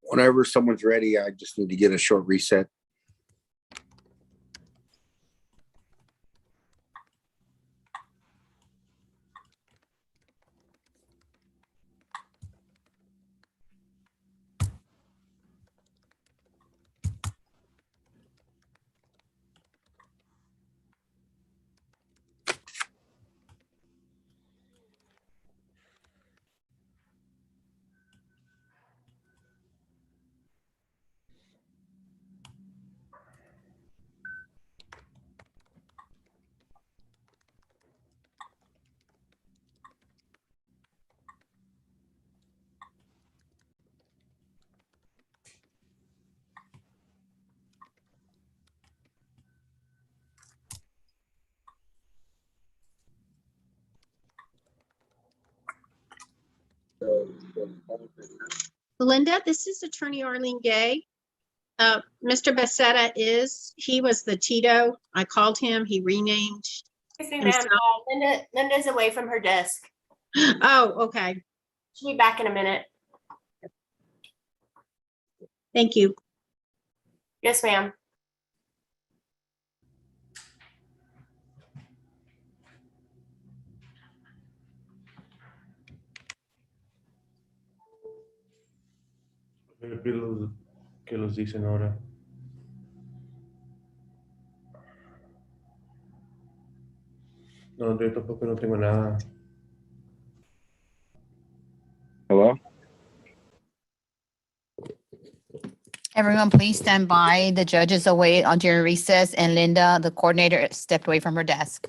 Whenever someone's ready, I just need to get a short reset. Linda, this is Attorney Arlene Gay. Mr. Becerra he was the Tito. I called him, he renamed. Excuse me, ma'am. himself. Linda's away from her desk. Oh, okay. She'll be back in a minute. Thank you. Yes, ma'am. ¿Qué los dicen ahora? No, yo tampoco no tengo nada. Hello? Everyone, please stand by. The judge is away on during recess, and Linda, the coordinator, stepped away from her desk.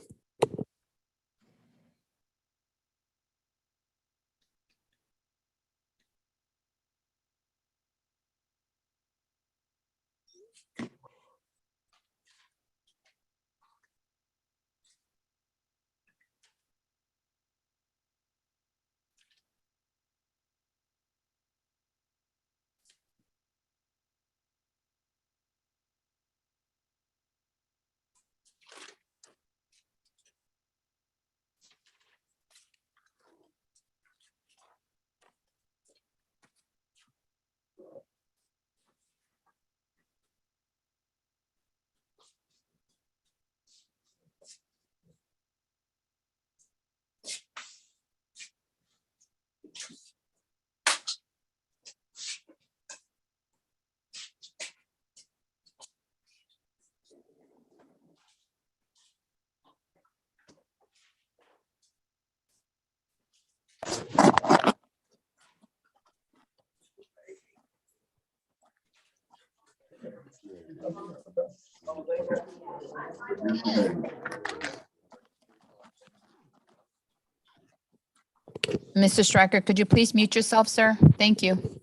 Mr. Striker, could you please mute yourself, sir? Thank you.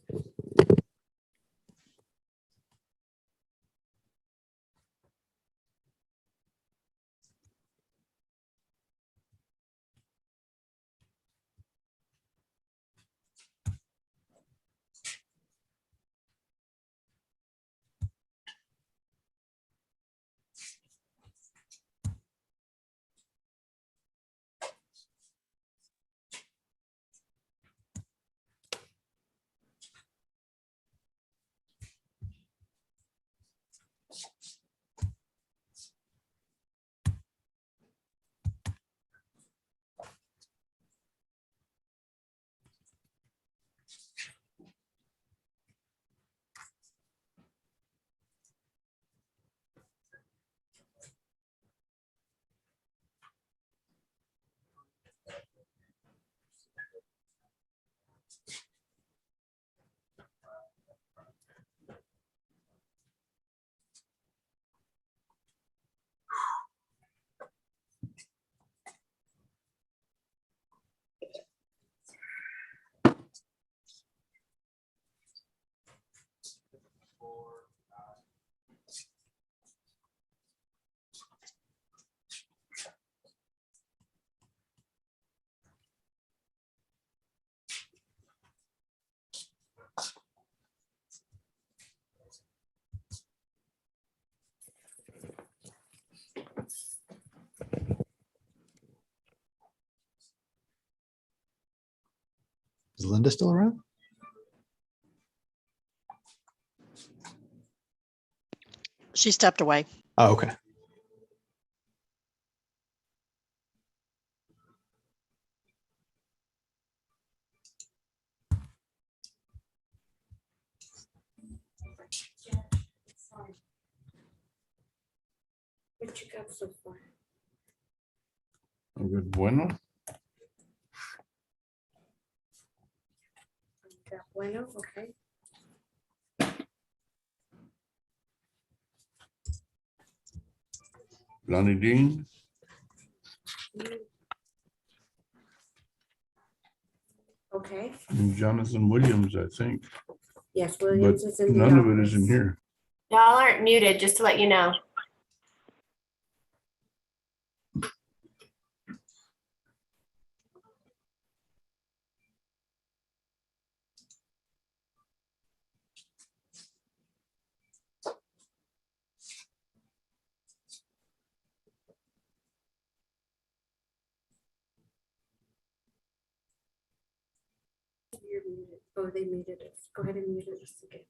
Is Linda still around? She stepped away. Oh, okay. What you got so far? Good, bueno. Got bueno, okay. Lonnie Dean, Okay, and Jonathan Williams, I think, yes, but Williams is in the none of it is in office. here. Y'all aren't muted, just to let you know. You're muted. Oh, they muted us. Go ahead and mute us again.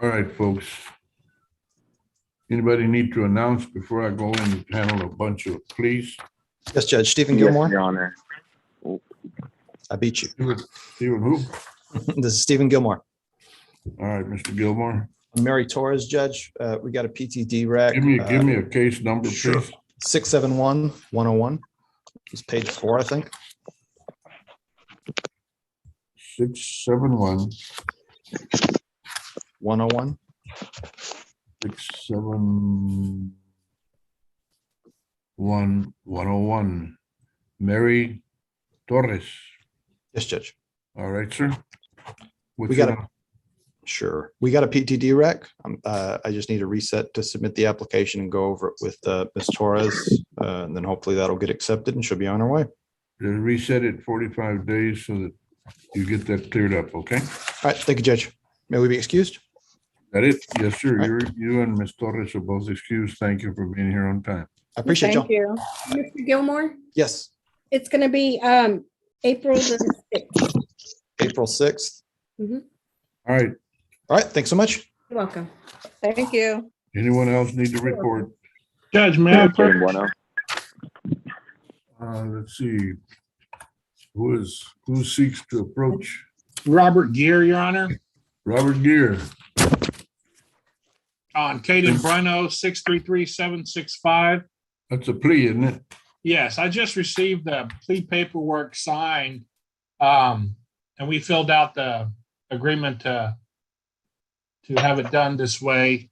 All right, folks. Anybody need to announce before I go and handle a bunch of pleas? Yes, Judge. Stephen Yes, Gilmore. Your Honor. I beat you. Stephen who? This is Stephen Gilmore. All right, Mr. Gilmore. Mary Torres, Judge. We got a PTD rec. Give me a case number, Sure. please. 671-101. It's page 4, I think. 671 101. 671 101. Mary Torres. Yes, Judge. All right, sir. What's We got your- a sure. We got a PTD rec. I just need a reset to submit the application and go over it with Ms. Torres. And then hopefully that'll get accepted and she'll be on her way. Just reset it 45 days so that you get that cleared up, okay? All right. Thank you, Judge. May we be excused? That it? Yes, sir. All right. You and Ms. Torres are both excused. Thank you for being here on time. I appreciate Thank y'all. you. Mr. Gilmore, Yes, it's gonna be April the 6th. April 6th. All right. All right. Thanks so much. You're welcome. Thank you. Anyone else need to report? Judge, may I put, Let's see. Who seeks to approach? Robert Gear, Your Honor, Robert Gear. on Caden Bruno, 633-765. That's a plea, isn't it? Yes, I just received the plea paperwork signed, and we filled out the agreement to have it done this way.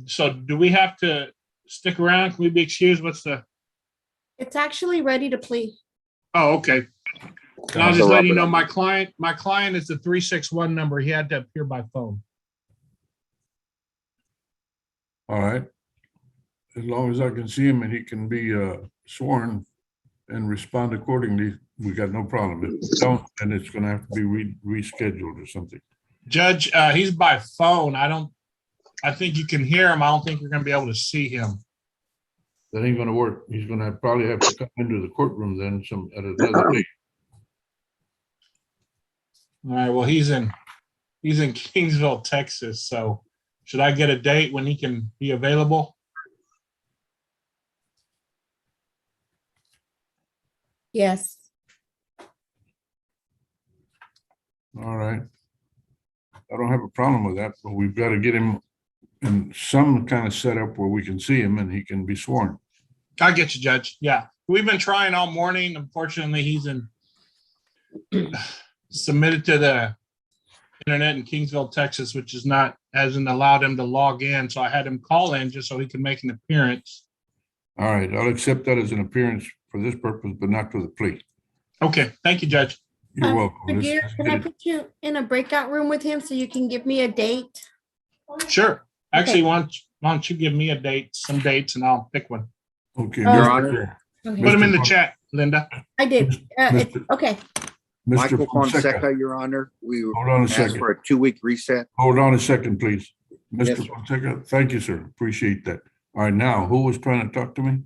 So do we have to stick around? Can we be excused? It's actually ready to plea. Oh, okay. And I'll just let you know, my client is the 361 number. He had to appear by phone. All right. As long as I can see him and he can be sworn and respond accordingly, we got no problem. If we don't, then it's gonna have to be rescheduled or something. Judge, he's by phone. I think you can hear him. I don't think you're gonna be able to see him. That ain't gonna work. He's gonna probably have to come into the courtroom then at another date. All right, well, he's in Kingsville, Texas. So should I get a date when he can be available? Yes. All right. I don't have a problem with that, but we've got to get him in some kind of setup where we can see him and he can be sworn. I get you, Judge. Yeah, we've been trying all morning. Unfortunately, he's submitted to the internet in Kingsville, Texas, which hasn't allowed him to log in. So I had him call in just so he can make an appearance. All right, I'll accept that as an appearance for this purpose, but not for the plea. Okay, thank you, Judge. You're welcome. Mr. Gear, can I put you in a breakout room with him so you can give me a date? Sure. Actually, why don't you give me some dates, and I'll pick one. Okay. Your Honor. Okay. Put them in the chat, Linda. I did. Okay. Michael Fonseca, Fonseca, Your Honor, we hold on a asked second. for a 2-week reset. Hold on a second, please. Yes, Mr. sir. Fonseca, thank you, sir. Appreciate that. All right, now, who was trying to talk to me?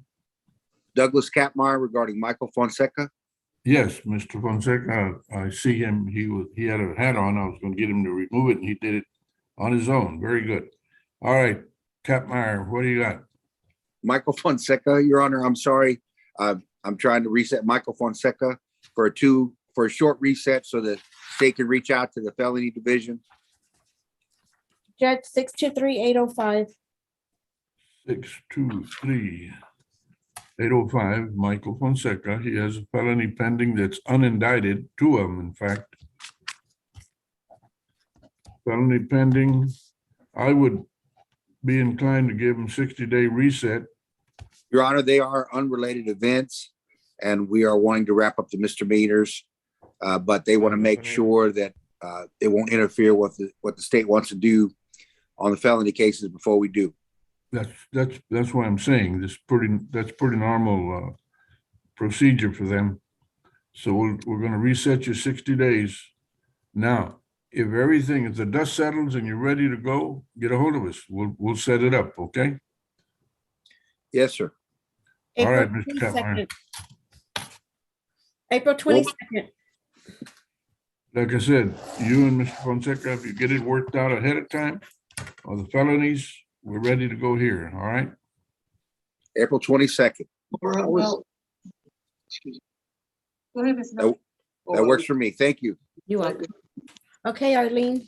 Douglas Katmeyer regarding Michael Fonseca. Yes, Mr. Fonseca, I see him. He had a hat on. I was going to get him to remove it, and he did it on his own. Very good. All right, Katmeyer, what do you got? Michael Fonseca, Your Honor, I'm sorry. I'm trying to reset Michael Fonseca for a short reset so that state can reach out to the felony division. Judge 623-805. 623-805, Michael Fonseca. He has a felony pending that's unindicted, 2 of them, in fact. Felony pending. I would be inclined to give him 60-day reset. Your Honor, they are unrelated events, and we are wanting to wrap up the misdemeanors, but they want to make sure that it won't interfere with what the state wants to do on the felony cases before we do. That's why I'm saying that's pretty normal procedure for them. So we're going to reset you 60 days. Now, if the dust settles and you're ready to go, get a hold of us. We'll set it up. Okay. Yes, sir. All right, Mr. Katmeyer. April 22nd. like I said, you and Mr. Fonseca, if you get it worked out ahead of time, or the felonies, we're ready to go here, all right? April 22nd. That works for me. Thank you. You're welcome. Okay, Arlene.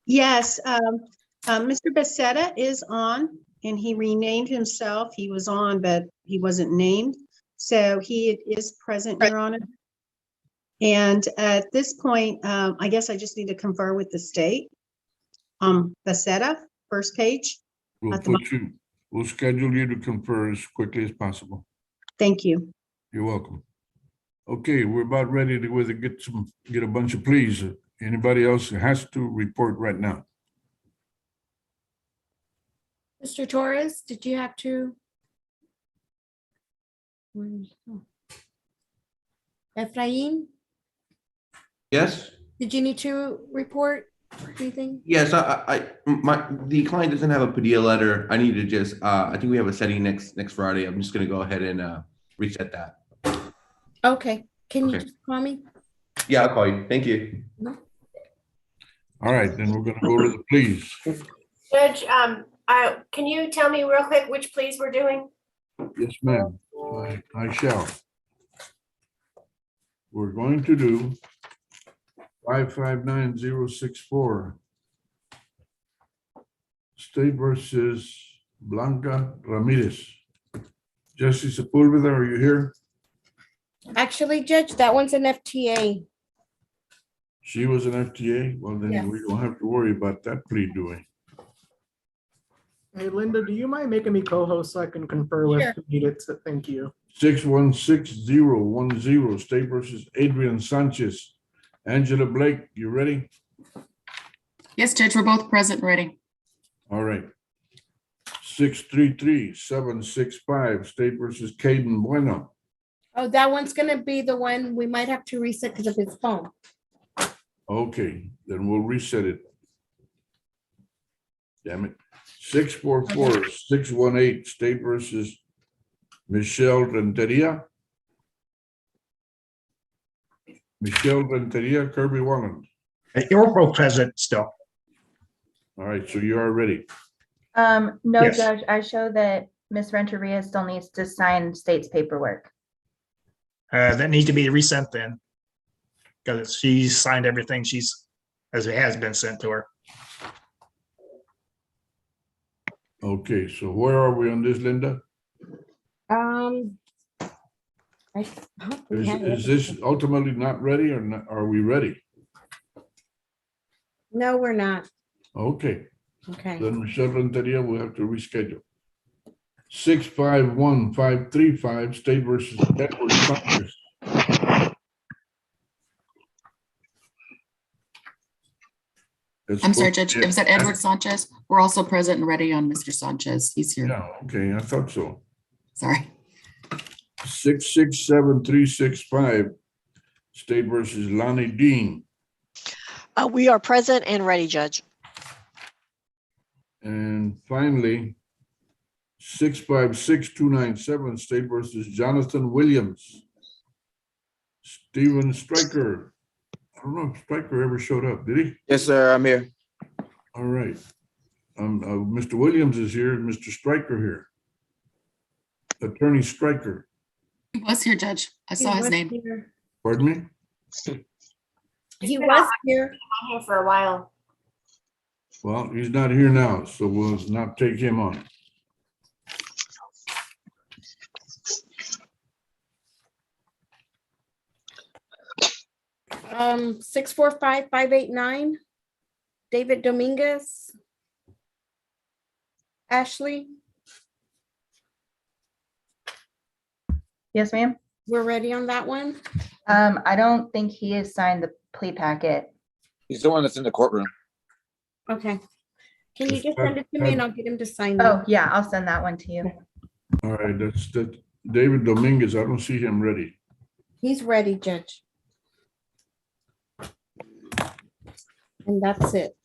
Yes, Mr. Becerra is on and he renamed himself. He was on, but he wasn't named. So he is present, Your Honor. And at this point, I guess I just need to confer with the state. Becerra, first page. We'll schedule you to confer as quickly as possible. Thank you. You're welcome. Okay, we're about ready to get a bunch of pleas. Anybody else has to report right now? Mr. Torres, did you have to? Efrain, Yes, did you need to report anything? yes, the client doesn't have a Padilla letter. I need to just, I think we have a setting next Friday. I'm just gonna go ahead and reset that. Okay, can you Okay. just call me? Yeah, I'll call you. Thank you. All right, then we're gonna go to the pleas. Judge, can you tell me real quick which pleas we're doing? Yes, ma'am, I shall. We're going to do 559064. State versus Blanca Ramirez. Jesse Sepulveda, are you here? Actually, Judge, that one's an FTA. She was an FTA? Well, then Yes. we don't have to worry about that plea doing. Hey, Linda, do you mind making me co-host so I can confer with Sure. who needed to? Thank you. 616010, State versus Adrian Sanchez. Angela Blake, you ready? Yes, Judge, we're both present and ready. All right. 633765, State versus Caden Bueno. Oh, that one's gonna be the one we might have to reset because of his phone. Okay, then we'll reset it. Damn it. 644618, State versus Michelle Renteria. Michelle Renteria, Kirby Wallen. You're both present still. All right, so you are ready. No, Yes. Judge, I show that Ms. Renteria still needs to sign state's paperwork. That needs to be resent then. Because she signed everything as it has been sent to her. Okay, so where are we on this, Linda? I hope we have Is this ultimately not ready or not, are we ready? No, we're not. Okay, Okay. then Michelle Renteria will have to reschedule. 651535, State versus Edward Sanchez. I'm sorry, Judge, was that Edward Sanchez? We're also present and ready on Mr. Sanchez. He's here. Yeah, okay, I thought so. Sorry. 667365, State versus Lonnie Dean. We are present and ready, Judge. And finally, 656297, State versus Jonathan Williams. Steven Stryker. I don't know if Stryker ever showed up, did he? Yes, sir, I'm here. All right. Mr. Williams is here, Mr. Stryker here. Attorney Stryker. He was here, Judge. I saw his name. Pardon me? He was here. I'm here for a while. Well, he's not here now, so we'll not take him on. 645589, David Dominguez. Ashley, Yes, ma'am. we're ready on that one. I don't think he has signed the plea packet. He's the one that's in the courtroom. Okay. Can you just send it to me and I'll get him to sign Oh, it? yeah, I'll send that one to you. All right, that's David Dominguez. I don't see him ready. He's ready, Judge. And that's it.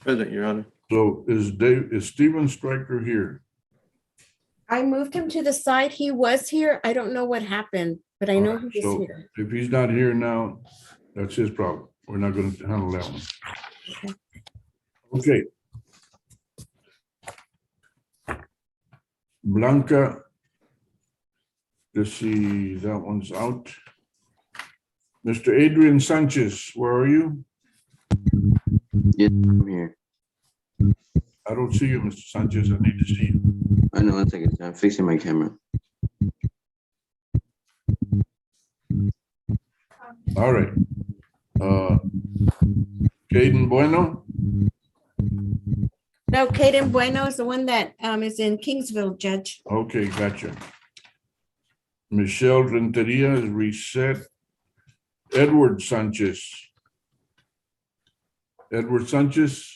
Present, Your Honor. So is Steven Stryker here? I moved him to the side. He was here. I don't know what happened, but I know he was So here. if he's not here now, that's his problem. We're not going to handle that one. Okay. Blanca. Let's see, that one's out. Mr. Adrian Sanchez, where are you? Yeah, I'm here. I don't see you, Mr. Sanchez. I need to see you. I know, one second. I'm fixing my camera. All right. Caden Bueno? No, Kaden Bueno is the one that is in Kingsville, Judge. Okay, gotcha. Michelle Renteria is reset. Edward Sanchez. Edward Sanchez,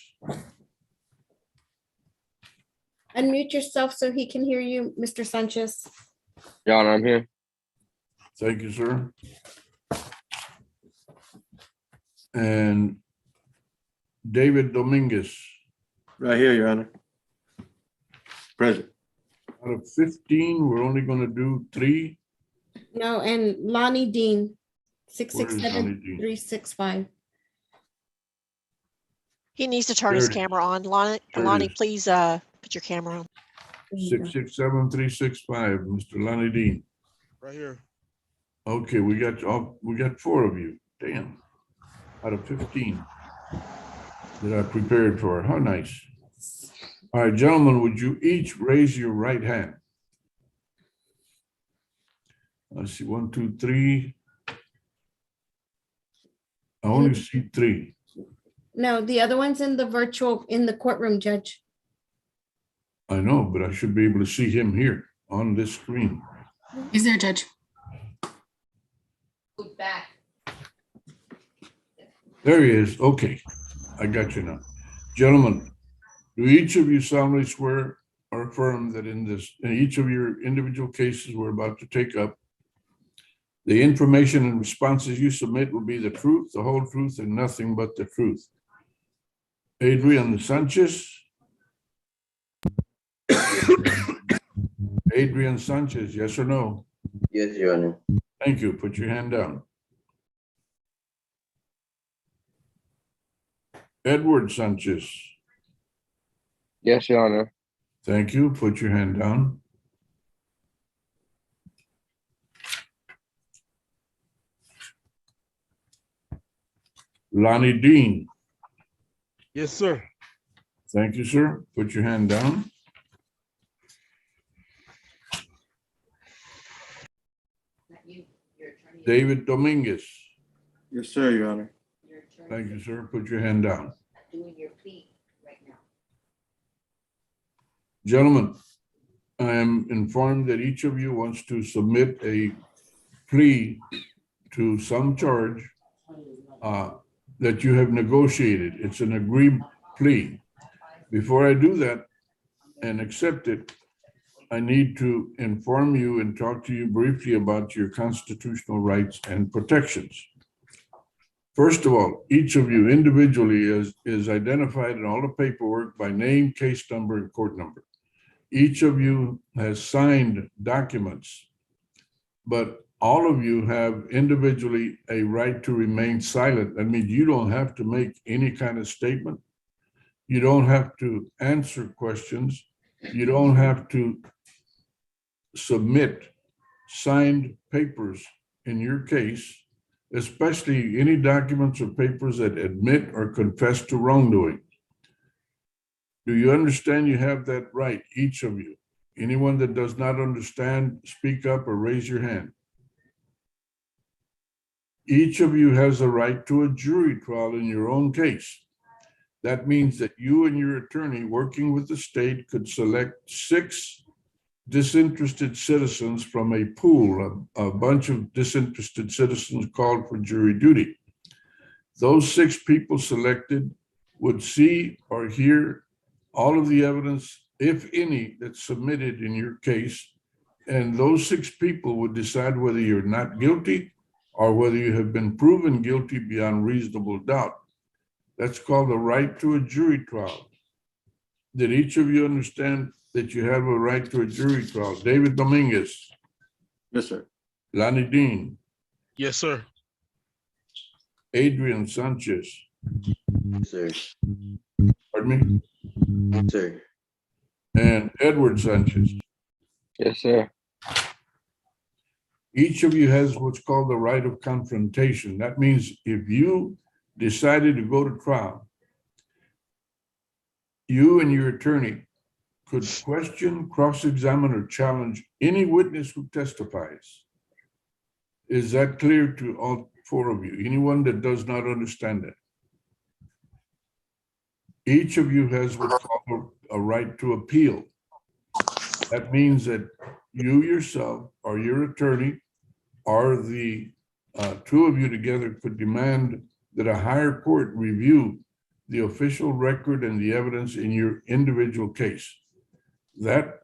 Unmute yourself so he can hear you, Mr. Sanchez. Your Honor, I'm here. thank you, sir. And David Dominguez. Right here, Your Honor. Present. Out of 15, we're only going to do 3. No, and Lonnie Dean, Where is Lonnie Dean? 667-365. He needs to turn his There it is. camera on. Lonnie, There it Lonnie, is. please put your camera on. 667-365, Mr. Lonnie Dean. Right here. Okay, we got 4 of you. Damn. Out of 15 that I prepared for. How nice. All right, gentlemen, would you each raise your right hand? Let's see, 1, 2, 3. I only see 3. No, the other one's in the courtroom, Judge. I know, but I should be able to see him here on this screen. He's there, Judge. Back. There he is. Okay, I got you now. Gentlemen, do each of you solemnly swear or affirm that in each of your individual cases we're about to take up, the information and responses you submit will be the truth, the whole truth, and nothing but the truth? Adrian Sanchez. Adrian Sanchez, yes or no? Yes, Your Honor. Thank you. Put your hand down. Edward Sanchez. Yes, Your Honor. Thank you. Put your hand down. Lonnie Dean. Yes, sir. Thank you, sir. Put your hand down. David Dominguez. Yes, sir, Your Honor. Thank you, sir. Put your hand down. Gentlemen, I am informed that each of you wants to submit a plea to some charge that you have negotiated. It's an agreed plea. Before I do that and accept it, I need to inform you and talk to you briefly about your constitutional rights and protections. First of all, each of you individually is identified in all the paperwork by name, case number, and court number. Each of you has signed documents, but all of you have individually a right to remain silent. That means you don't have to make any kind of statement. You don't have to answer questions. You don't have to submit signed papers in your case, especially any documents or papers that admit or confess to wrongdoing. Do you understand you have that right, each of you? Anyone that does not understand, speak up or raise your hand. Each of you has a right to a jury trial in your own case. That means that you and your attorney working with the state could select 6 disinterested citizens from a pool, a bunch of disinterested citizens called for jury duty. Those 6 people selected would see or hear all of the evidence, if any, that's submitted in your case, and those 6 people would decide whether you're not guilty or whether you have been proven guilty beyond reasonable doubt. That's called the right to a jury trial. Did each of you understand that you have a right to a jury trial? David Dominguez, Yes, sir. Lonnie Dean, Yes, sir. Adrian Sanchez, Yes, sir. pardon me, Yes, sir. and Edward Sanchez. Yes, sir. Each of you has what's called the right of confrontation. That means if you decided to go to trial, you and your attorney could question, cross-examine, or challenge any witness who testifies. Is that clear to all four of you? Anyone that does not understand it? Each of you has what's called a right to appeal. That means that you yourself or your attorney or the two of you together could demand that a higher court review the official record and the evidence in your individual case. That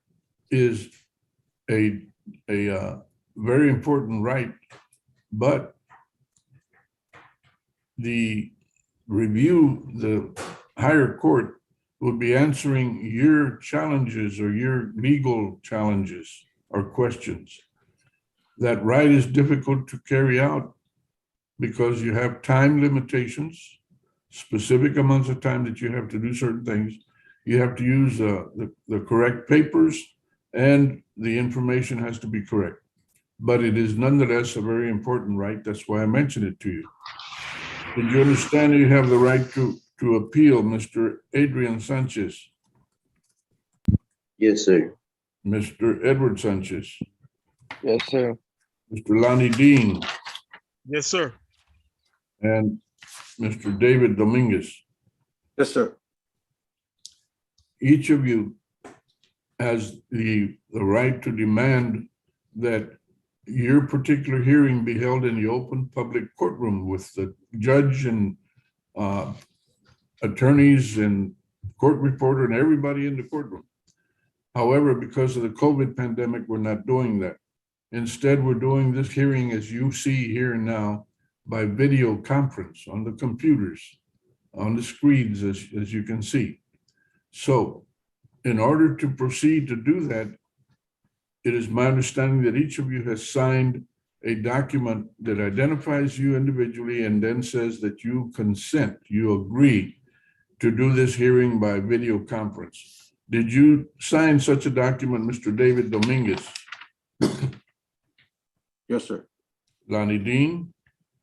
is a very important right, but the higher court will be answering your challenges or your legal challenges or questions. That right is difficult to carry out because you have time limitations, specific amounts of time that you have to do certain things. You have to use the correct papers and the information has to be correct. But it is nonetheless a very important right. That's why I mentioned it to you. Did you understand you have the right to appeal, Mr. Adrian Sanchez? Yes, sir. Mr. Edward Sanchez? Yes, sir. Mr. Lonnie Dean? Yes, sir. And Mr. David Dominguez? Yes, sir. Each of you has the right to demand that your particular hearing be held in the open public courtroom with the judge and attorneys and court reporter and everybody in the courtroom. However, because of the COVID pandemic, we're not doing that. Instead, we're doing this hearing as you see here now by video conference on the computers, on the screens, as you can see. So in order to proceed to do that, it is my understanding that each of you has signed a document that identifies you individually and then says that you consent, you agree to do this hearing by video conference. Did you sign such a document, Mr. David Dominguez? Yes, sir. Lonnie Dean?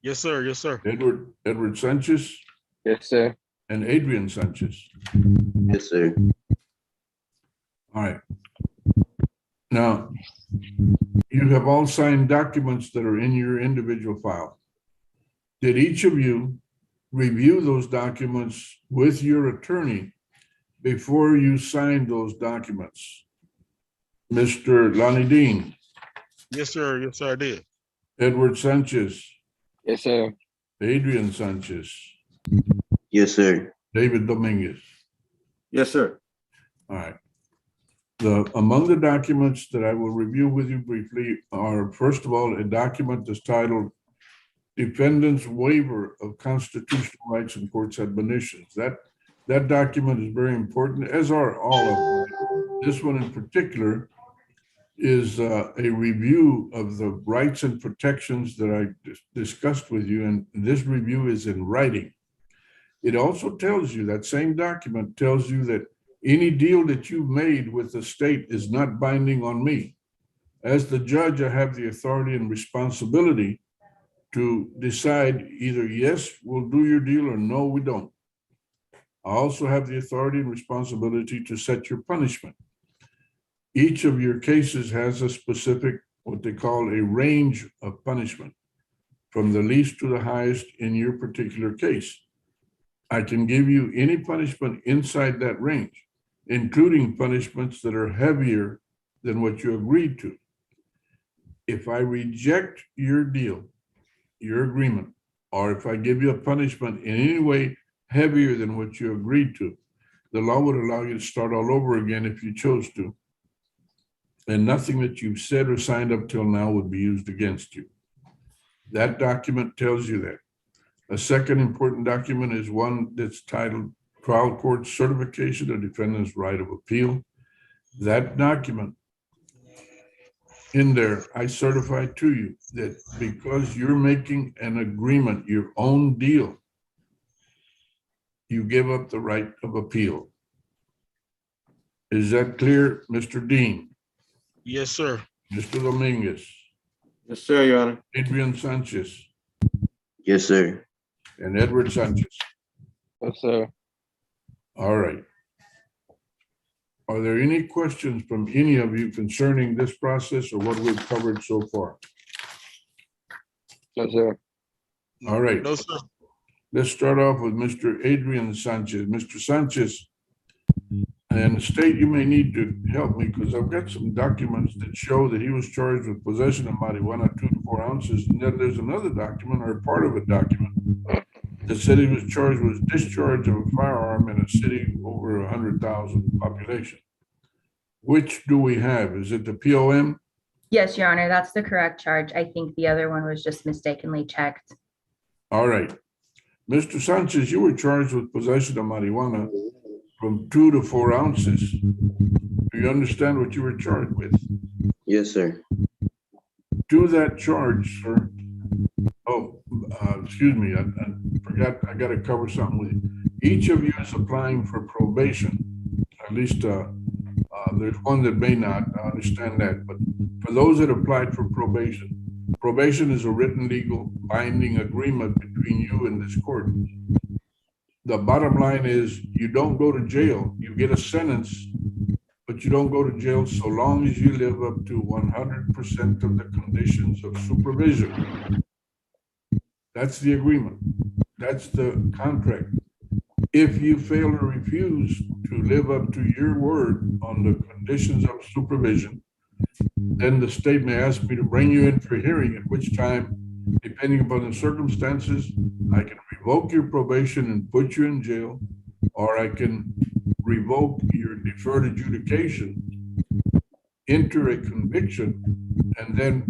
Yes, sir. Yes, sir. Edward Sanchez? Yes, sir. And Adrian Sanchez? Yes, sir. All right. Now, you have all signed documents that are in your individual file. Did each of you review those documents with your attorney before you signed those documents? Mr. Lonnie Dean? Yes, sir. Yes, sir, I did. Edward Sanchez? Yes, sir. Adrian Sanchez? Yes, sir. David Dominguez? Yes, sir. All right. Among the documents that I will review with you briefly are, first of all, a document that's titled Defendant's Waiver of Constitutional Rights and Court's Admonitions. That document is very important, as are all of them. This one in particular is a review of the rights and protections that I discussed with you, and this review is in writing. It also tells you, that same document tells you that any deal that you've made with the state is not binding on me. As the judge, I have the authority and responsibility to decide either yes, we'll do your deal, or no, we don't. I also have the authority and responsibility to set your punishment. Each of your cases has a specific, what they call a range of punishment, from the least to the highest in your particular case. I can give you any punishment inside that range, including punishments that are heavier than what you agreed to. If I reject your deal, your agreement, or if I give you a punishment in any way heavier than what you agreed to, the law would allow you to start all over again if you chose to. And nothing that you've said or signed up till now would be used against you. That document tells you that. A second important document is one that's titled Trial Court Certification of Defendant's Right of Appeal. That document in there, I certify to you that because you're making an agreement, your own deal, you give up the right of appeal. Is that clear, Mr. Dean, Yes, sir. Mr. Dominguez, Yes, sir, Your Honor. Adrian Sanchez, Yes, sir. and Edward Sanchez? Yes, sir. All right. Are there any questions from any of you concerning this process or what we've covered so far? Yes, sir. All right. No, sir. Let's start off with Mr. Adrian Sanchez. Mr. Sanchez, and the state, you may need to help me because I've got some documents that show that he was charged with possession of marijuana 2 to 4 ounces. And then there's another document or part of a document that said he was charged with discharge of a firearm in a city over 100,000 population. Which do we have? Is it the POM? Yes, Your Honor, that's the correct charge. I think the other one was just mistakenly checked. All right. Mr. Sanchez, you were charged with possession of marijuana from 2 to 4 ounces. Do you understand what you were charged with? Yes, sir. To that charge, sir. Oh, excuse me, I forgot, I got to cover something with you. Each of you is applying for probation. At least there's one that may not, I understand that. But for those that applied for probation, probation is a written legal binding agreement between you and this court. The bottom line is you don't go to jail. You get a sentence, but you don't go to jail so long as you live up to 100% of the conditions of supervision. That's the agreement. That's the contract. If you fail or refuse to live up to your word on the conditions of supervision, then the state may ask me to bring you in for hearing, at which time, depending upon the circumstances, I can revoke your probation and put you in jail, or I can revoke your deferred adjudication, enter a conviction, and then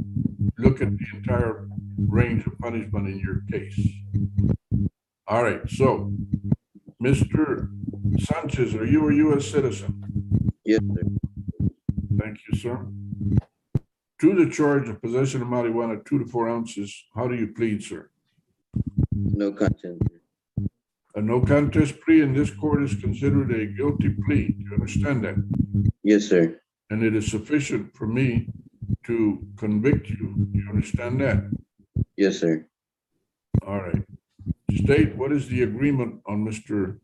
look at the entire range of punishment in your case. All right, so Mr. Sanchez, are you a U.S. citizen? Yes, sir. Thank you, sir. To the charge of possession of marijuana 2 to 4 ounces, how do you plead, sir? No contest. A no contest plea in this court is considered a guilty plea. Do you understand that? Yes, sir. And it is sufficient for me to convict you. Do you understand that? Yes, sir. All right. State, what is the agreement on Mr.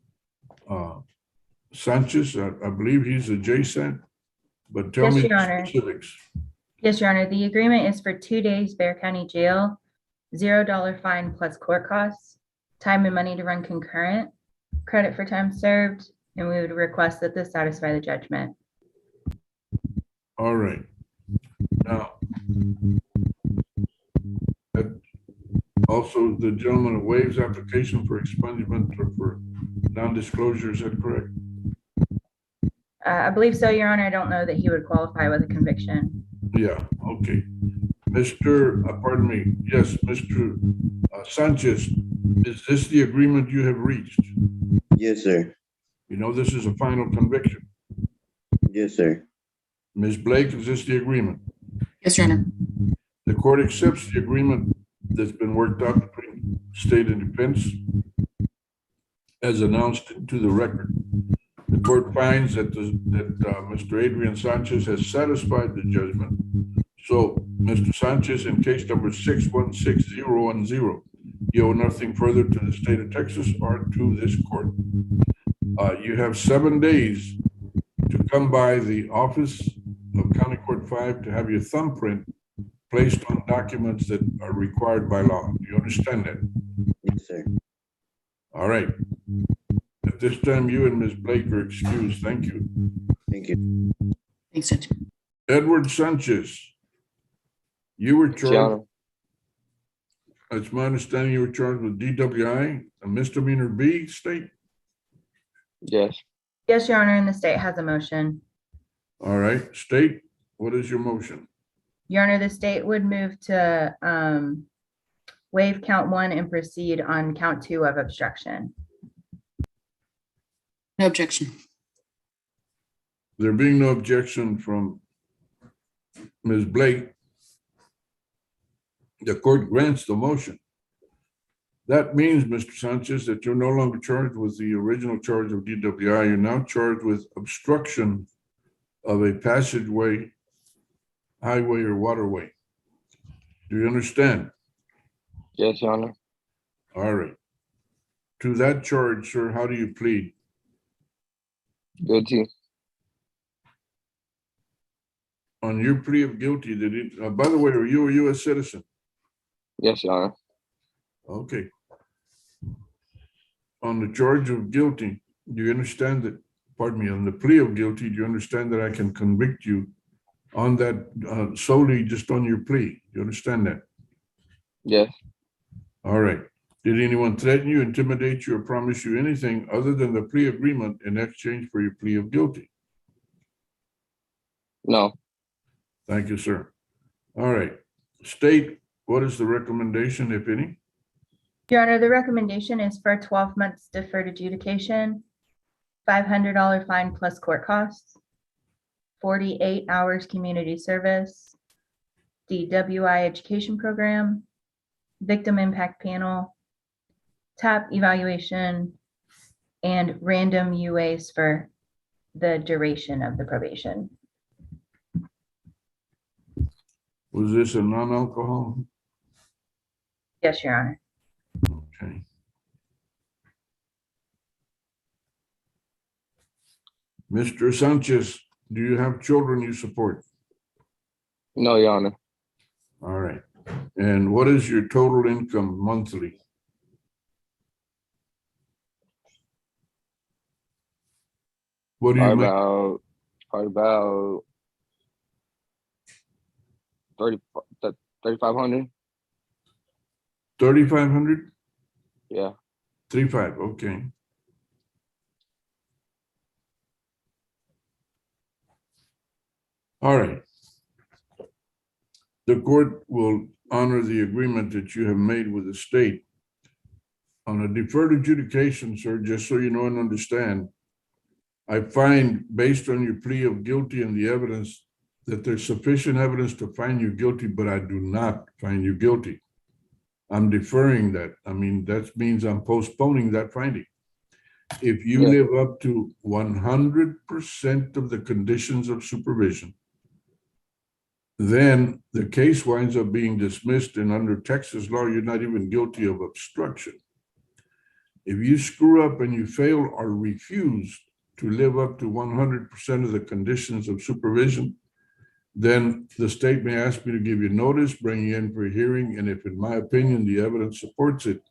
Sanchez? I believe he's a JSAT, but tell Yes, me Your the Honor. specifics. Yes, Your Honor, the agreement is for 2 days Bear County Jail, $0 fine plus court costs, time and money to run concurrent, credit for time served, and we would request that this satisfy the judgment. All right. Now, also, the gentleman waives application for expungement or for non-disclosure, is that correct? I believe so, Your Honor. I don't know that he would qualify with a conviction. Yeah, okay. Pardon me, yes, Mr. Sanchez, is this the agreement you have reached? Yes, sir. You know this is a final conviction. Yes, sir. Ms. Blake, is this the agreement? Yes, Your Honor. The court accepts the agreement that's been worked out between state and defense as announced to the record. The court finds that Mr. Adrian Sanchez has satisfied the judgment. So, Mr. Sanchez, in case number 616010, you owe nothing further to the state of Texas or to this court. You have 7 days to come by the office of County Court 5 to have your thumbprint placed on documents that are required by law. Do you understand that? Yes, sir. All right. At this time, you and Ms. Blake are excused. Thank you. Thank you. Thanks, Judge. Edward Sanchez, you were charged. It's my understanding you were charged with DWI, a misdemeanor B, state? Yes. Yes, Your Honor, and the state has a motion. All right, state, what is your motion? Your Honor, the state would move to waive count 1 and proceed on count 2 of obstruction. No objection. There being no objection from Ms. Blake, the court grants the motion. That means, Mr. Sanchez, that you're no longer charged with the original charge of DWI. You're now charged with obstruction of a passageway, highway, or waterway. Do you understand? Yes, Your Honor. All right. To that charge, sir, how do you plead? Guilty. On your plea of guilty, by the way, are you a U.S. citizen? Yes, Your Honor. Okay. On the charge of guilty, do you understand that, pardon me, on the plea of guilty, do you understand that I can convict you on that solely just on your plea? You understand that? Yes. All right. Did anyone threaten you, intimidate you, or promise you anything other than the plea agreement in exchange for your plea of guilty? No. Thank you, sir. All right. State, what is the recommendation, if any? Your Honor, the recommendation is for 12 months deferred adjudication, $500 fine plus court costs, 48 hours community service, DWI education program, victim impact panel, TAP evaluation, and random UAs for the duration of the probation. Was this a non-alcohol? Yes, Your Honor. Okay. Mr. Sanchez, do you have children you support? No, Your Honor. All right. And what is your total income monthly? What do you make? Probably about 3,500. 3,500? Yeah. 3,500, okay. All right. The court will honor the agreement that you have made with the state. On a deferred adjudication, sir, just so you know and understand, I find, based on your plea of guilty and the evidence, that there's sufficient evidence to find you guilty, but I do not find you guilty. I'm deferring that. I mean, that means I'm postponing that finding. If you live up to 100% of the conditions of supervision, then the case winds up being dismissed, and under Texas law, you're not even guilty of obstruction. If you screw up and you fail or refuse to live up to 100% of the conditions of supervision, then the state may ask me to give you notice, bring you in for a hearing, and if, in my opinion, the evidence supports it,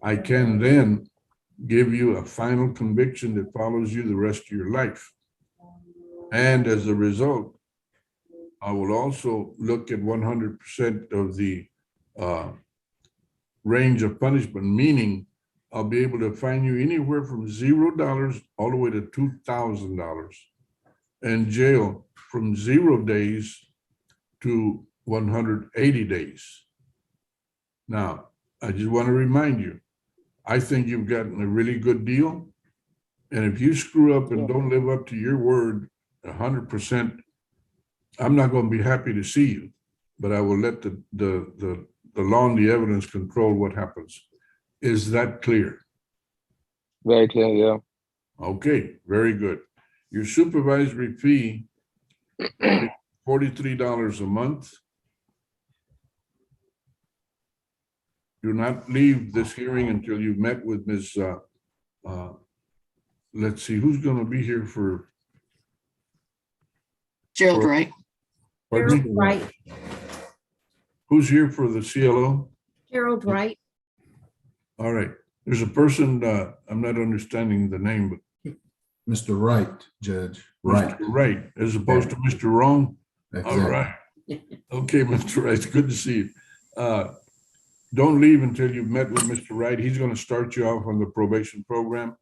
I can then give you a final conviction that follows you the rest of your life. And as a result, I will also look at 100% of the range of punishment, meaning I'll be able to fine you anywhere from $0 all the way to $2,000, and jail from 0 days to 180 days. Now, I just want to remind you, I think you've gotten a really good deal. And if you screw up and don't live up to your word 100%, I'm not going to be happy to see you, but I will let the law and the evidence control what happens. Is that clear? Very clear, yeah. Okay, very good. Your supervisory fee, $43 a month. Do not leave this hearing until you've met with Ms. Let's see, who's going to be here for? Gerald Wright. Pardon me? Gerald Wright. Who's here for the CLO? Gerald Wright. All right. There's a person, I'm not understanding the name, but Mr. Wright, Judge. Wright. Mr. Wright, as opposed to Mr. Wrong? Exactly. All right. Okay, Mr. Wright, it's good to see you. Don't leave until you've met with Mr. Wright. He's going to start you off on the probation program.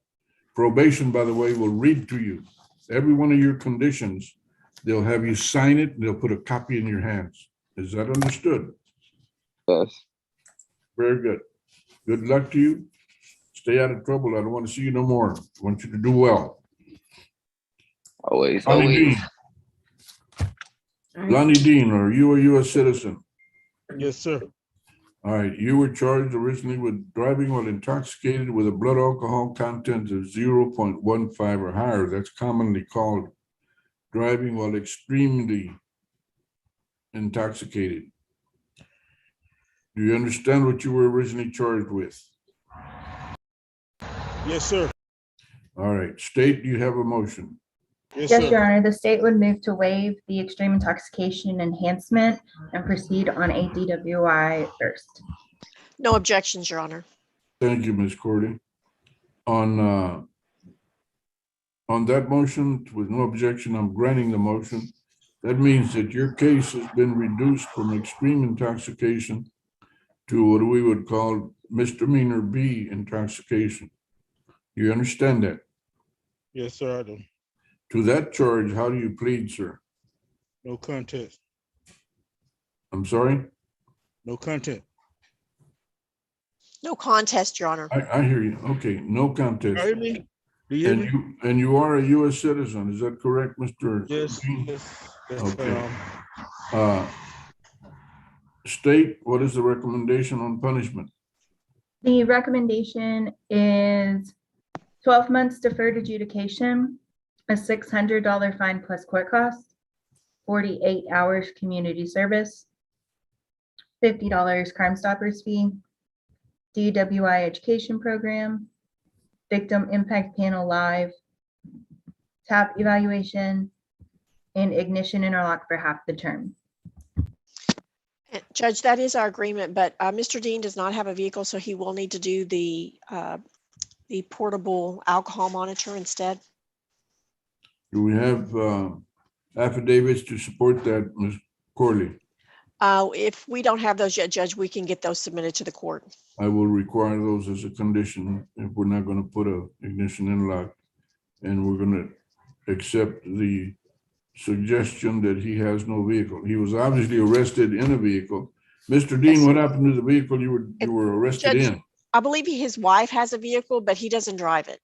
Probation, by the way, will read to you every one of your conditions. They'll have you sign it, and they'll put a copy in your hands. Is that understood? Yes. Very good. Good luck to you. Stay out of trouble. I don't want to see you no more. I want you to do well. Always, Lonnie always. Dean. Lonnie Dean, are you a U.S. citizen? Yes, sir. All right, you were charged originally with driving while intoxicated with a blood alcohol content of 0.15 or higher. That's commonly called driving while extremely intoxicated. Do you understand what you were originally charged with? Yes, sir. All right, state, you have a motion. Yes, Yes, sir. Your Honor, the state would move to waive the extreme intoxication enhancement and proceed on a DWI first. No objections, Your Honor. Thank you, Ms. Cordy. On that motion, with no objection, I'm granting the motion. That means that your case has been reduced from extreme intoxication to what we would call misdemeanor B intoxication. You understand that? Yes, sir, I do. To that charge, how do you plead, sir? No contest. I'm sorry? No content. No contest, Your Honor. I hear you. Okay, no contest. You hear me? Do you hear me? And you are a U.S. citizen, is that correct, Mr. Yes, Dean? yes. Okay. State, what is the recommendation on punishment? The recommendation is 12 months deferred adjudication, a $600 fine plus court costs, 48 hours community service, $50 Crime Stoppers fee, DWI education program, victim impact panel live, TAP evaluation, and ignition interlock for half the term. Judge, that is our agreement, but Mr. Dean does not have a vehicle, so he will need to do the portable alcohol monitor instead. Do we have affidavits to support that, Ms. Corley? If we don't have those yet, Judge, we can get those submitted to the court. I will require those as a condition if we're not going to put a ignition interlock. And we're going to accept the suggestion that he has no vehicle. He was obviously arrested in a vehicle. Mr. Dean, what happened to the vehicle you were arrested Judge, in? I believe his wife has a vehicle, but he doesn't drive it.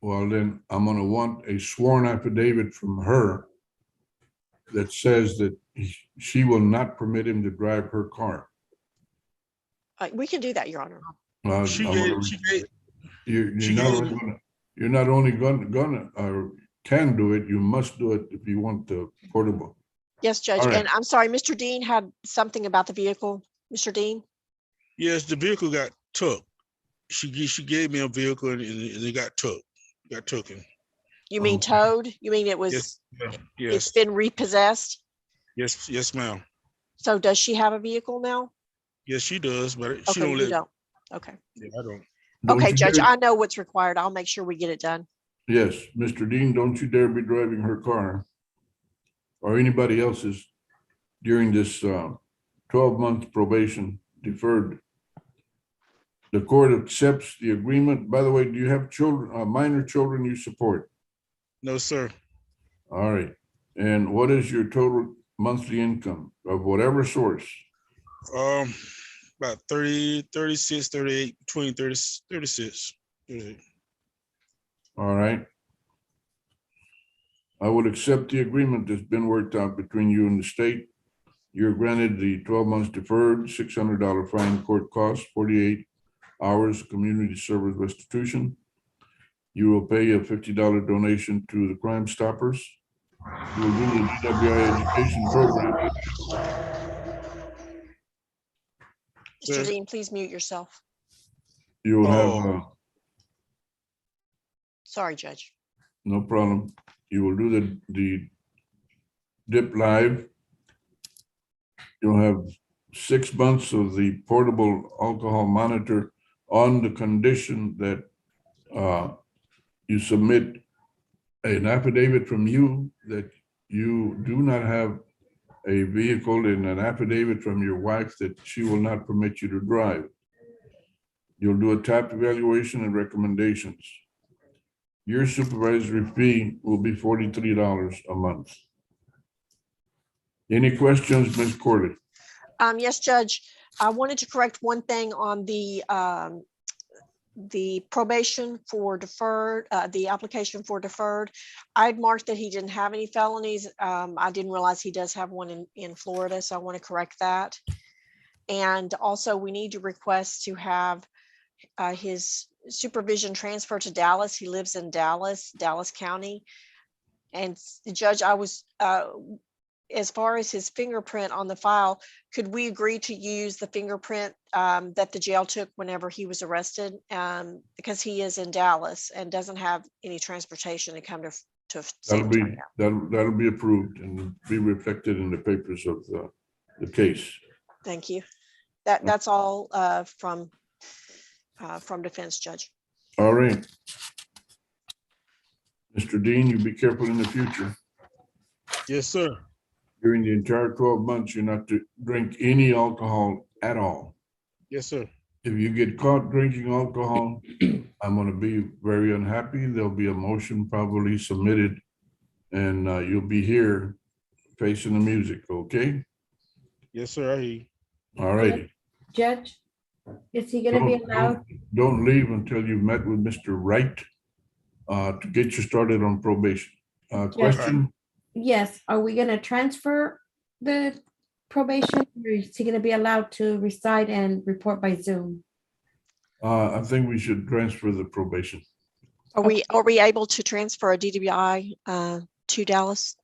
Well, then I'm going to want a sworn affidavit from her that says that she will not permit him to drive her car. We can do that, Your Honor. You're not only gonna or can do it, you must do it if you want the portable. Yes, Judge. All right. And I'm sorry, Mr. Dean had something about the vehicle. Mr. Dean? Yes, the vehicle got took. She gave me a vehicle and it got took. Got taken. You mean towed? You mean it was? Yes. It's been repossessed? Yes, ma'am. So does she have a vehicle now? Yes, she does, but she Okay, don't you live. don't. Okay. Yeah, I don't. Okay, Judge, I know what's required. I'll make sure we get it done. Yes, Mr. Dean, don't you dare be driving her car or anybody else's during this 12-month probation deferred. The court accepts the agreement. By the way, do you have children, minor children you support? No, sir. All right. And what is your total monthly income of whatever source? About 30, 36, 38, between 30, 36. 38. All right. I would accept the agreement that's been worked out between you and the state. You're granted the 12 months deferred, $600 fine, court costs, 48 hours community service restitution. You will pay a $50 donation to the Crime Stoppers. You will do the DWI education program. Mr. Dean, please mute yourself. You will have, Sorry, Judge. no problem. You will do the DIP live. You'll have 6 months of the portable alcohol monitor on the condition that you submit an affidavit from you that you do not have a vehicle, and an affidavit from your wife that she will not permit you to drive. You'll do a TAP evaluation and recommendations. Your supervisory fee will be $43 a month. Any questions, Ms. Corley? Yes, Judge. I wanted to correct one thing on the the probation for deferred, the application for deferred, I'd marked that he didn't have any felonies. I didn't realize he does have one in Florida, so I want to correct that. And also we need to request to have his supervision transfer to Dallas. He lives in Dallas County. And Judge, I was, as far as his fingerprint on the file, could we agree to use the fingerprint that the jail took whenever he was arrested? Because he is in Dallas and doesn't have any transportation to come to San Antonio. That'll be approved and be reflected in the papers of the case. Thank you. That's all from defense, Judge. All right. Mr. Dean, you be careful in the future. Yes, sir. During the entire 12 months, you're not to drink any alcohol at all. Yes, sir. If you get caught drinking alcohol, I'm going to be very unhappy. There'll be a motion probably submitted, and you'll be here facing the music, okay? Yes, sir. I hear you. All righty. Judge, is he gonna be allowed? Don't leave until you've met with Mr. Wright to get you started on probation. Question? Yes, are we gonna transfer the probation, or is he gonna be allowed to reside and report by Zoom? I think we should transfer the probation. Are we able to transfer a DWI to Dallas?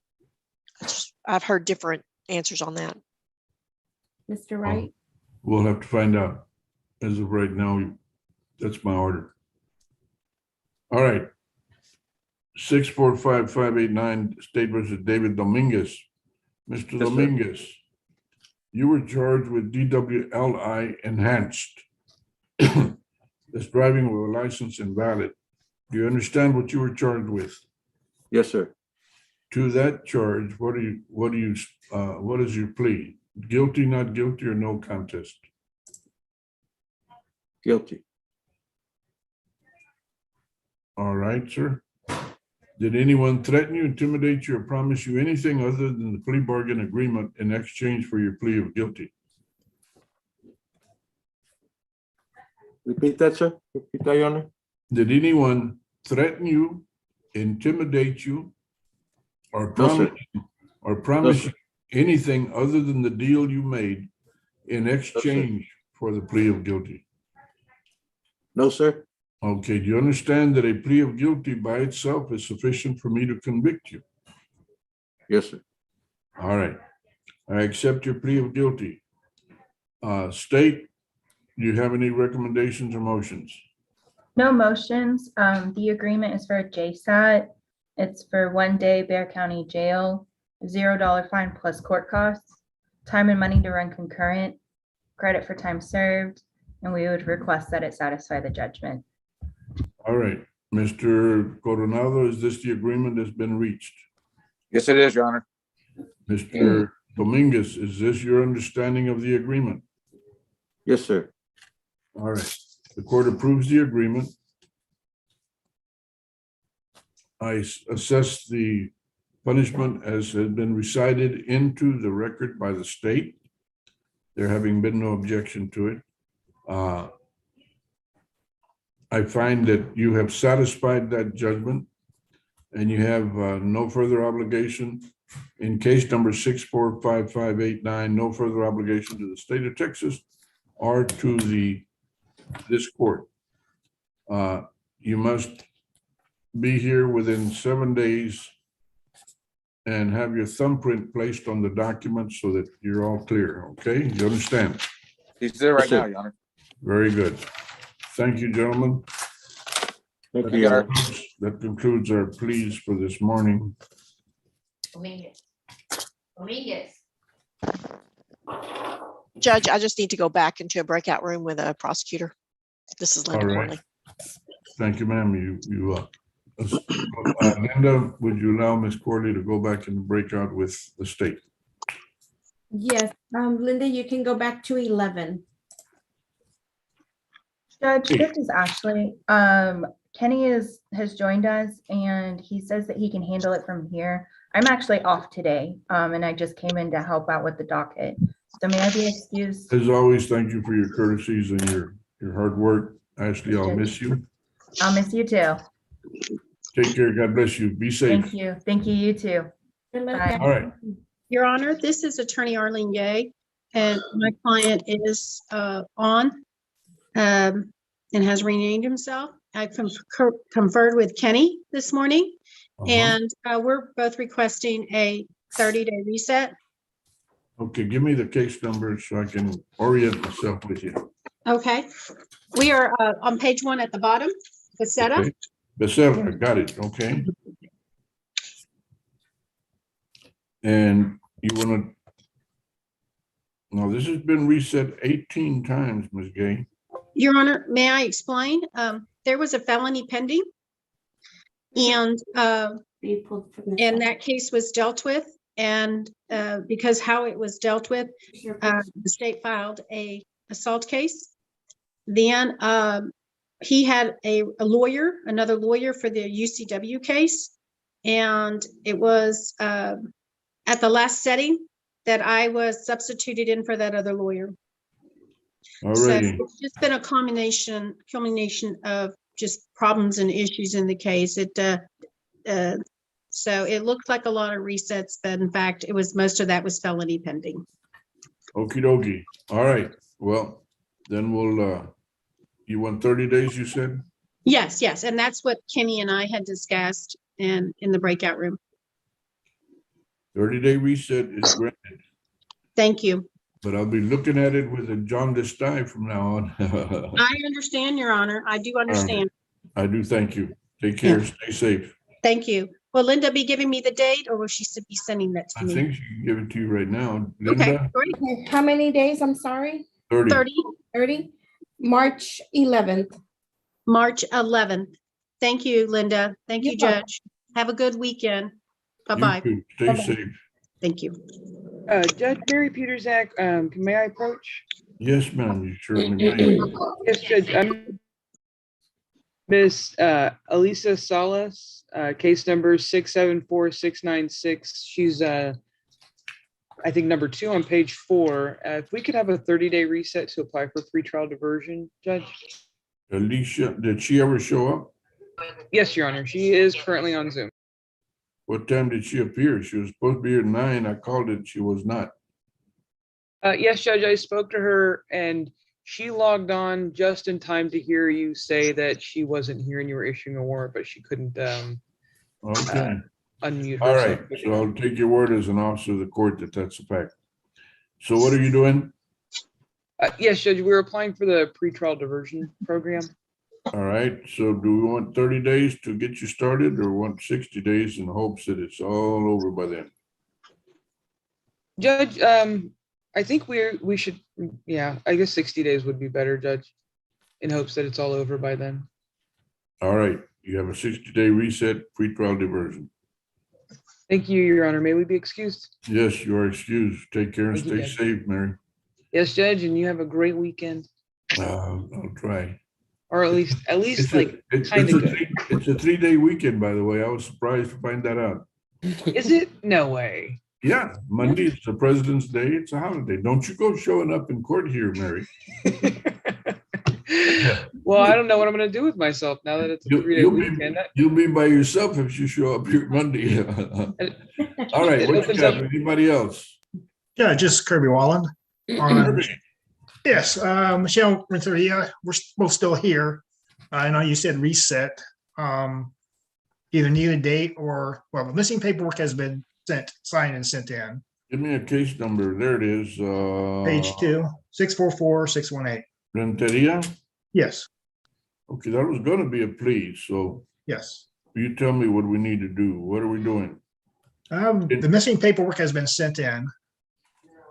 I've heard different answers on that. Mr. Wright? We'll have to find out. As of right now, that's my order. All right. 645-589 State versus David Dominguez. Mr. Dominguez, you were charged with DWLI enhanced. That's driving with a license invalid. Do you understand what you were charged with? Yes, sir. To that charge, what is your plea? Guilty, not guilty, or no contest? Guilty. All right, sir. Did anyone threaten you, intimidate you, or promise you anything other than the plea bargain agreement in exchange for your plea of guilty? Repeat that, sir. Repeat that, Your Honor. Did anyone threaten you, intimidate you, or promise you anything other than the deal you made in exchange for the plea of guilty? No, sir. Okay, do you understand that a plea of guilty by itself is sufficient for me to convict you? Yes, sir. All right, I accept your plea of guilty. State, do you have any recommendations or motions? No motions. The agreement is for JSAT. It's for 1 day Bear County Jail, $0 fine plus court costs, time and money to run concurrent, credit for time served, and we would request that it satisfy the judgment. All right, Mr. Coronado, is this the agreement that's been reached? Yes, it is, Your Honor. Mr. Dominguez, is this your understanding of the agreement? Yes, sir. All right, the court approves the agreement. I assess the punishment as has been recited into the record by the state. There having been no objection to it. I find that you have satisfied that judgment and you have no further obligation. In case number 645-589, no further obligation to the state of Texas or to this court. You must be here within 7 days and have your thumbprint placed on the document so that you're all clear, okay? You understand? He's there right now, Your Honor. Very good. Thank you, gentlemen. Thank you, Your Honor. That concludes our pleas for this morning. Dominguez. Dominguez. Judge, I just need to go back into a breakout room with a prosecutor. This is Linda All right. Corley. Thank you, ma'am. Linda, would you allow Ms. Corley to go back and break out with the state? Yes, Linda, you can go back to 11. Judge, this is Ashley. Kenny has joined us and he says that he can handle it from here. I'm actually off today, and I just came in to help out with the docket. So may I be excused? As always, thank you for your courtesies and your hard work. Ashley, I'll miss you. I'll miss you too. Take care. God bless you. Be safe. Thank you. Thank you, you too. Bye. All right. Your Honor, this is Attorney Arlene Gay, and my client is on and has renamed himself. I conferred with Kenny this morning, and we're both requesting a 30-day reset. Okay, give me the case number so I can orient myself with you. Okay. We are on page 1 at the bottom, the setup. Okay. Becerra, got it. Okay. And you want to, now this has been reset 18 times, Ms. Gay. Your Honor, may I explain? There was a felony pending, and that case was dealt with. And because how it was dealt with, the state filed a assault case. Then he had a lawyer, another lawyer for the UCW case, and it was at the last setting that I was substituted in for that other lawyer. So it's just been a culmination of just problems and issues in the case. So it looked like a lot of resets, but in fact, it was most of that was felony pending. Okie dokie. All right. Well, then we'll, you want 30 days, you said? Yes, yes. And that's what Kenny and I had discussed in the breakout room. 30-day reset is granted. Thank you. But I'll be looking at it with a jaundiced eye from now on. I understand, Your Honor. I do understand. I do. Thank you. Take care. Stay safe. Thank you. Will Linda be giving me the date, or will she be sending that to me? I think she can give it to you right now. Linda? Okay, great. How many days? I'm sorry. 30. 30. March 11th. March 11th. Thank you, Linda. Thank you, Judge. Have a good weekend. Bye-bye. You too. Stay safe. Thank you. Judge Mary Peterzak, may I approach? Yes, ma'am. You certainly may. Yes, Judge. I'm Miss Elisa Salas, case number 674696. She's I think number 2 on page 4. If we could have a 30-day reset to apply for pretrial diversion, Judge. Alicia, did she ever show up? Yes, Your Honor. She is currently on Zoom. What time did she appear? She was supposed to be here at 9. I called it. She was not. Yes, Judge, I spoke to her and she logged on just in time to hear you say that she wasn't here and you were issuing a warrant, but she couldn't Okay. unmute All herself. right. So I'll take your word as an officer of the court that that's a fact. So what are you doing? Yes, Judge, we're applying for the pretrial diversion program. All right. So do we want 30 days to get you started or want 60 days in hopes that it's all over by then? Judge, I think we should, yeah, I guess 60 days would be better, Judge, in hopes that it's all over by then. All right. You have a 60-day reset pretrial diversion. Thank you, Your Honor. May we be excused? Yes, you are excused. Take care and Thank you, stay Judge. safe, Mary. Yes, Judge, and you have a great weekend. I'll try. Or at least It's like kind of good. It's a 3-day weekend, by the way. I was surprised to find that out. Is it? No way. Yeah, Monday is the President's Day. It's a holiday. Don't you go showing up in court here, Mary. Well, I don't know what I'm going to do with myself now that it's a 3-day weekend. You'll be by yourself if you show up here Monday. All right, what you got? Anybody else? Yeah, just Kirby Wallen. Kirby. Yes, Michelle Renteria, we're both still here. I know you said reset. Either need a date or, well, the missing paperwork has been signed and sent in. Give me a case number. There it is. Page 2, 644618. Renteria? Yes. Okay, that was going to be a plea. So Yes. you tell me what we need to do. What are we doing? The missing paperwork has been sent in.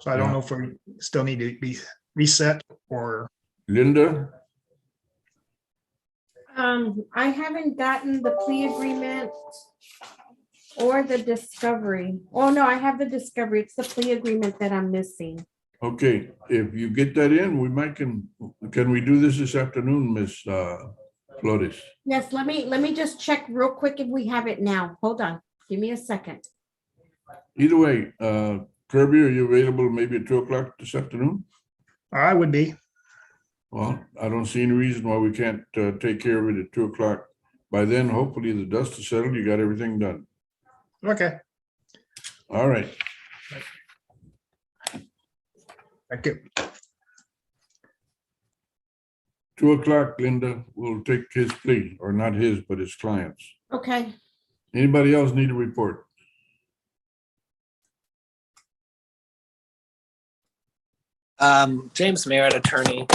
So I don't know if we still need to be reset or. Linda? I haven't gotten the plea agreement or the discovery. Oh, no, I have the discovery. It's the plea agreement that I'm missing. Okay, if you get that in, we might can we do this afternoon, Miss Flores? Yes, let me just check real quick if we have it now. Hold on. Give me a second. Either way, Kirby, are you available maybe at 2 o'clock this afternoon? I would be. Well, I don't see any reason why we can't take care of it at 2 o'clock. By then, hopefully the dust is settled, you got everything done. Okay, All right. thank you. 2 o'clock, Linda, will take his plea, or not his, but his clients. Okay. Anybody else need a report? James Merritt, attorney.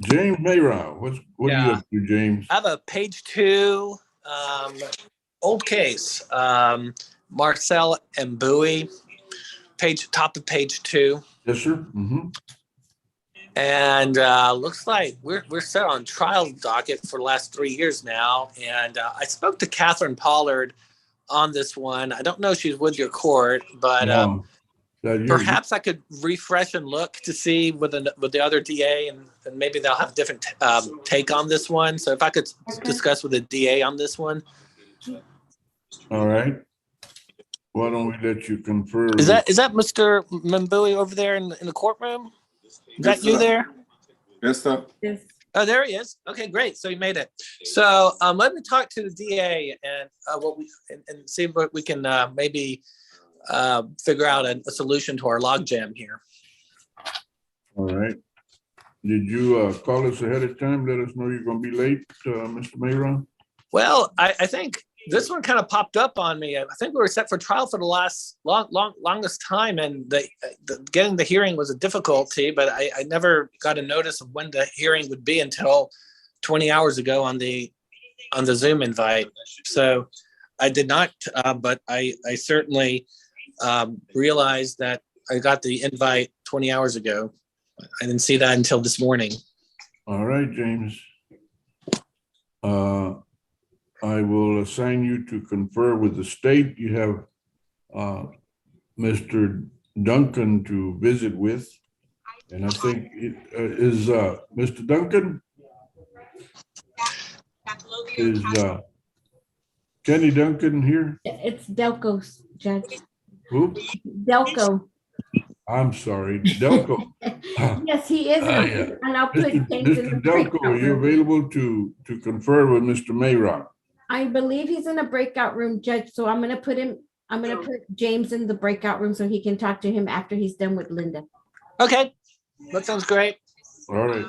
James Mayrow, what are you up to, James? I have a page 2, old case, Marcel and Bowie, top of page 2. Yes, sir. Mm-hmm. And looks like we're set on trial docket for the last 3 years now. And I spoke to Catherine Pollard on this one. I don't know if she's with your court, but perhaps I could refresh and look to see with the other DA, and maybe they'll have a different take on this one. So if I could discuss with the DA on this one. All right. Why don't we let you confer? Is that Mr. Mbui over there in the courtroom? Is that you there? Yes, sir. Yes. Oh, there he is. Okay, great. So he made it. So let me talk to the DA and and see what we can maybe figure out a solution to our logjam here. All right. Did you call us ahead of time? Let us know you're going to be late, Mr. Mayron? Well, I think this one kind of popped up on me. I think we were set for trial for the longest time, and getting the hearing was a difficulty, but I never got a notice of when the hearing would be until 20 hours ago on the Zoom invite. So I did not, but I certainly realized that I got the invite 20 hours ago. I didn't see that until this morning. All right, James. I will assign you to confer with the state. You have Mr. Duncan to visit with. And I think it is Mr. Duncan? Is Kenny Duncan here? It's Delco's, Judge. Who? Delco. I'm sorry, Delco. Yes, he is. Yeah. And I'll put James in Mr. the Delco, breakout are you room. available to confer with Mr. Mayrock? I believe he's in a breakout room, Judge. So I'm gonna put James in the breakout room so he can talk to him after he's done with Linda. Okay, that sounds great. All right.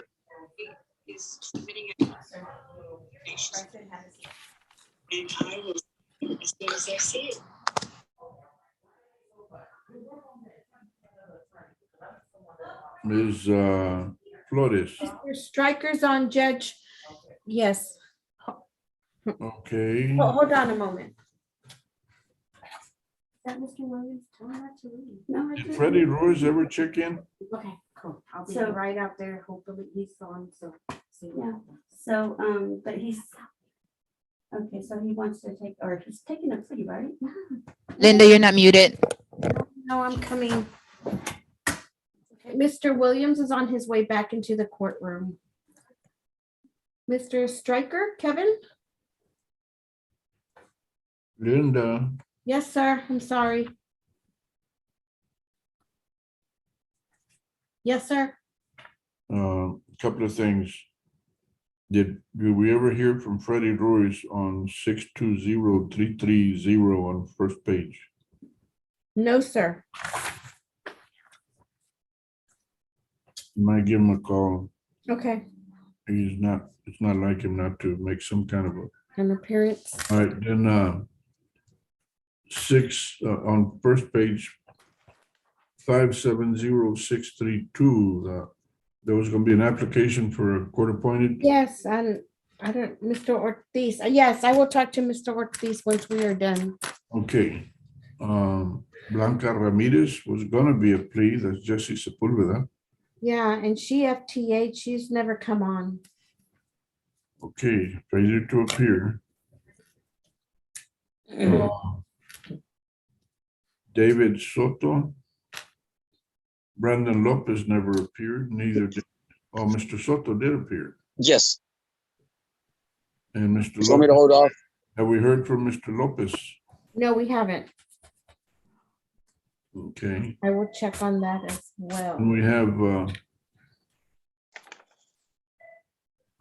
Ms. Flores. Mr. Stryker's on, Judge. Yes. Okay. Oh, hold on a moment. Is that Mr. Williams? Tell him not to leave. No, I Did couldn't. Freddie Royce ever check in? Okay, cool. I'll be So- right out there. Hopefully he's on, so. Yeah, so, but he's, okay, so he wants to take, or he's taking a plea, right? Linda, you're not muted. No, I'm coming. Okay, Mr. Williams is on his way back into the courtroom. Mr. Stryker, Kevin? Linda. Yes, sir. I'm sorry. Yes, sir. Couple of things. Did we ever hear from Freddie Royce on 620330 on first page? No, sir. Might give him a call. Okay. It's not like him not to make some kind of a. An appearance. All right, then 6 on first page, 570632. There was going to be an application for a court appointed. Yes, and I don't, Mr. Ortiz. Yes, I will talk to Mr. Ortiz once we are done. Okay. Blanca Ramirez was going to be a plea. That's Jesse Sepulveda. Yeah, and she FTA'd. She's never come on. Okay, failure to appear. David Soto. Brandon Lopez never appeared, neither did, Mr. Soto did appear. Yes. And Mr. Just want me to hold off? Have we heard from Mr. Lopez? No, we haven't. Okay. I will check on that as well. And we have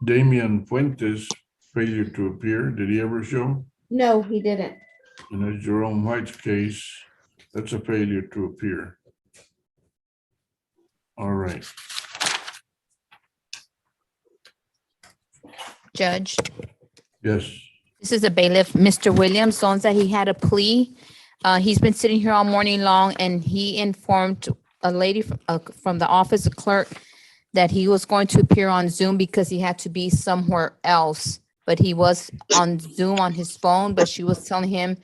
Damian Fuentes, failure to appear. Did he ever show? No, he didn't. And as Jerome White's case, that's a failure to appear. All right. Judge, Yes. this is a bailiff, Mr. Williams, owns that he had a plea. He's been sitting here all morning long and he informed a lady from the office clerk that he was going to appear on Zoom because he had to be somewhere else. But he was on Zoom on his phone, but she was telling him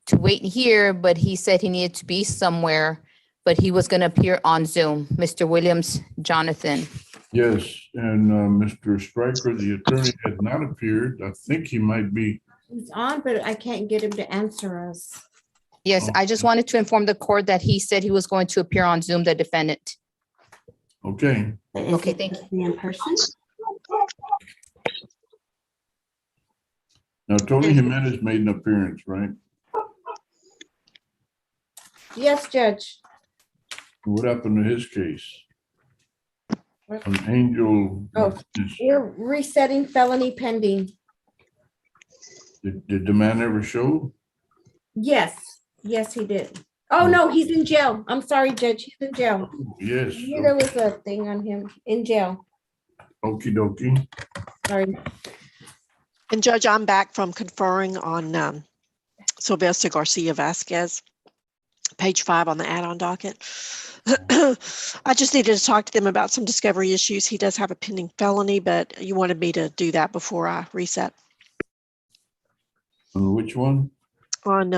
to wait here, but he said he needed to be somewhere, but he was going to appear on Zoom. Mr. Williams, Jonathan. Yes, and Mr. Stryker, the attorney, had not appeared. I think he might be. He's on, but I can't get him to answer us. Yes, I just wanted to inform the court that he said he was going to appear on Zoom, the defendant. Okay. Okay, thank you. In person? Now, Tony Jimenez made an appearance, right? Yes, Judge. What happened to his case? An Angel. Oh, we're resetting felony pending. Did the man ever show? Yes, yes, he did. Oh, no, he's in jail. I'm sorry, Judge. He's in jail. Yes. I knew there was a thing on him in jail. Okie dokie. Sorry. And Judge, I'm back from conferring on Sylvester Garcia Vasquez, page 5 on the add-on docket. I just needed to talk to them about some discovery issues. He does have a pending felony, but you wanted me to do that before I reset. On which one? On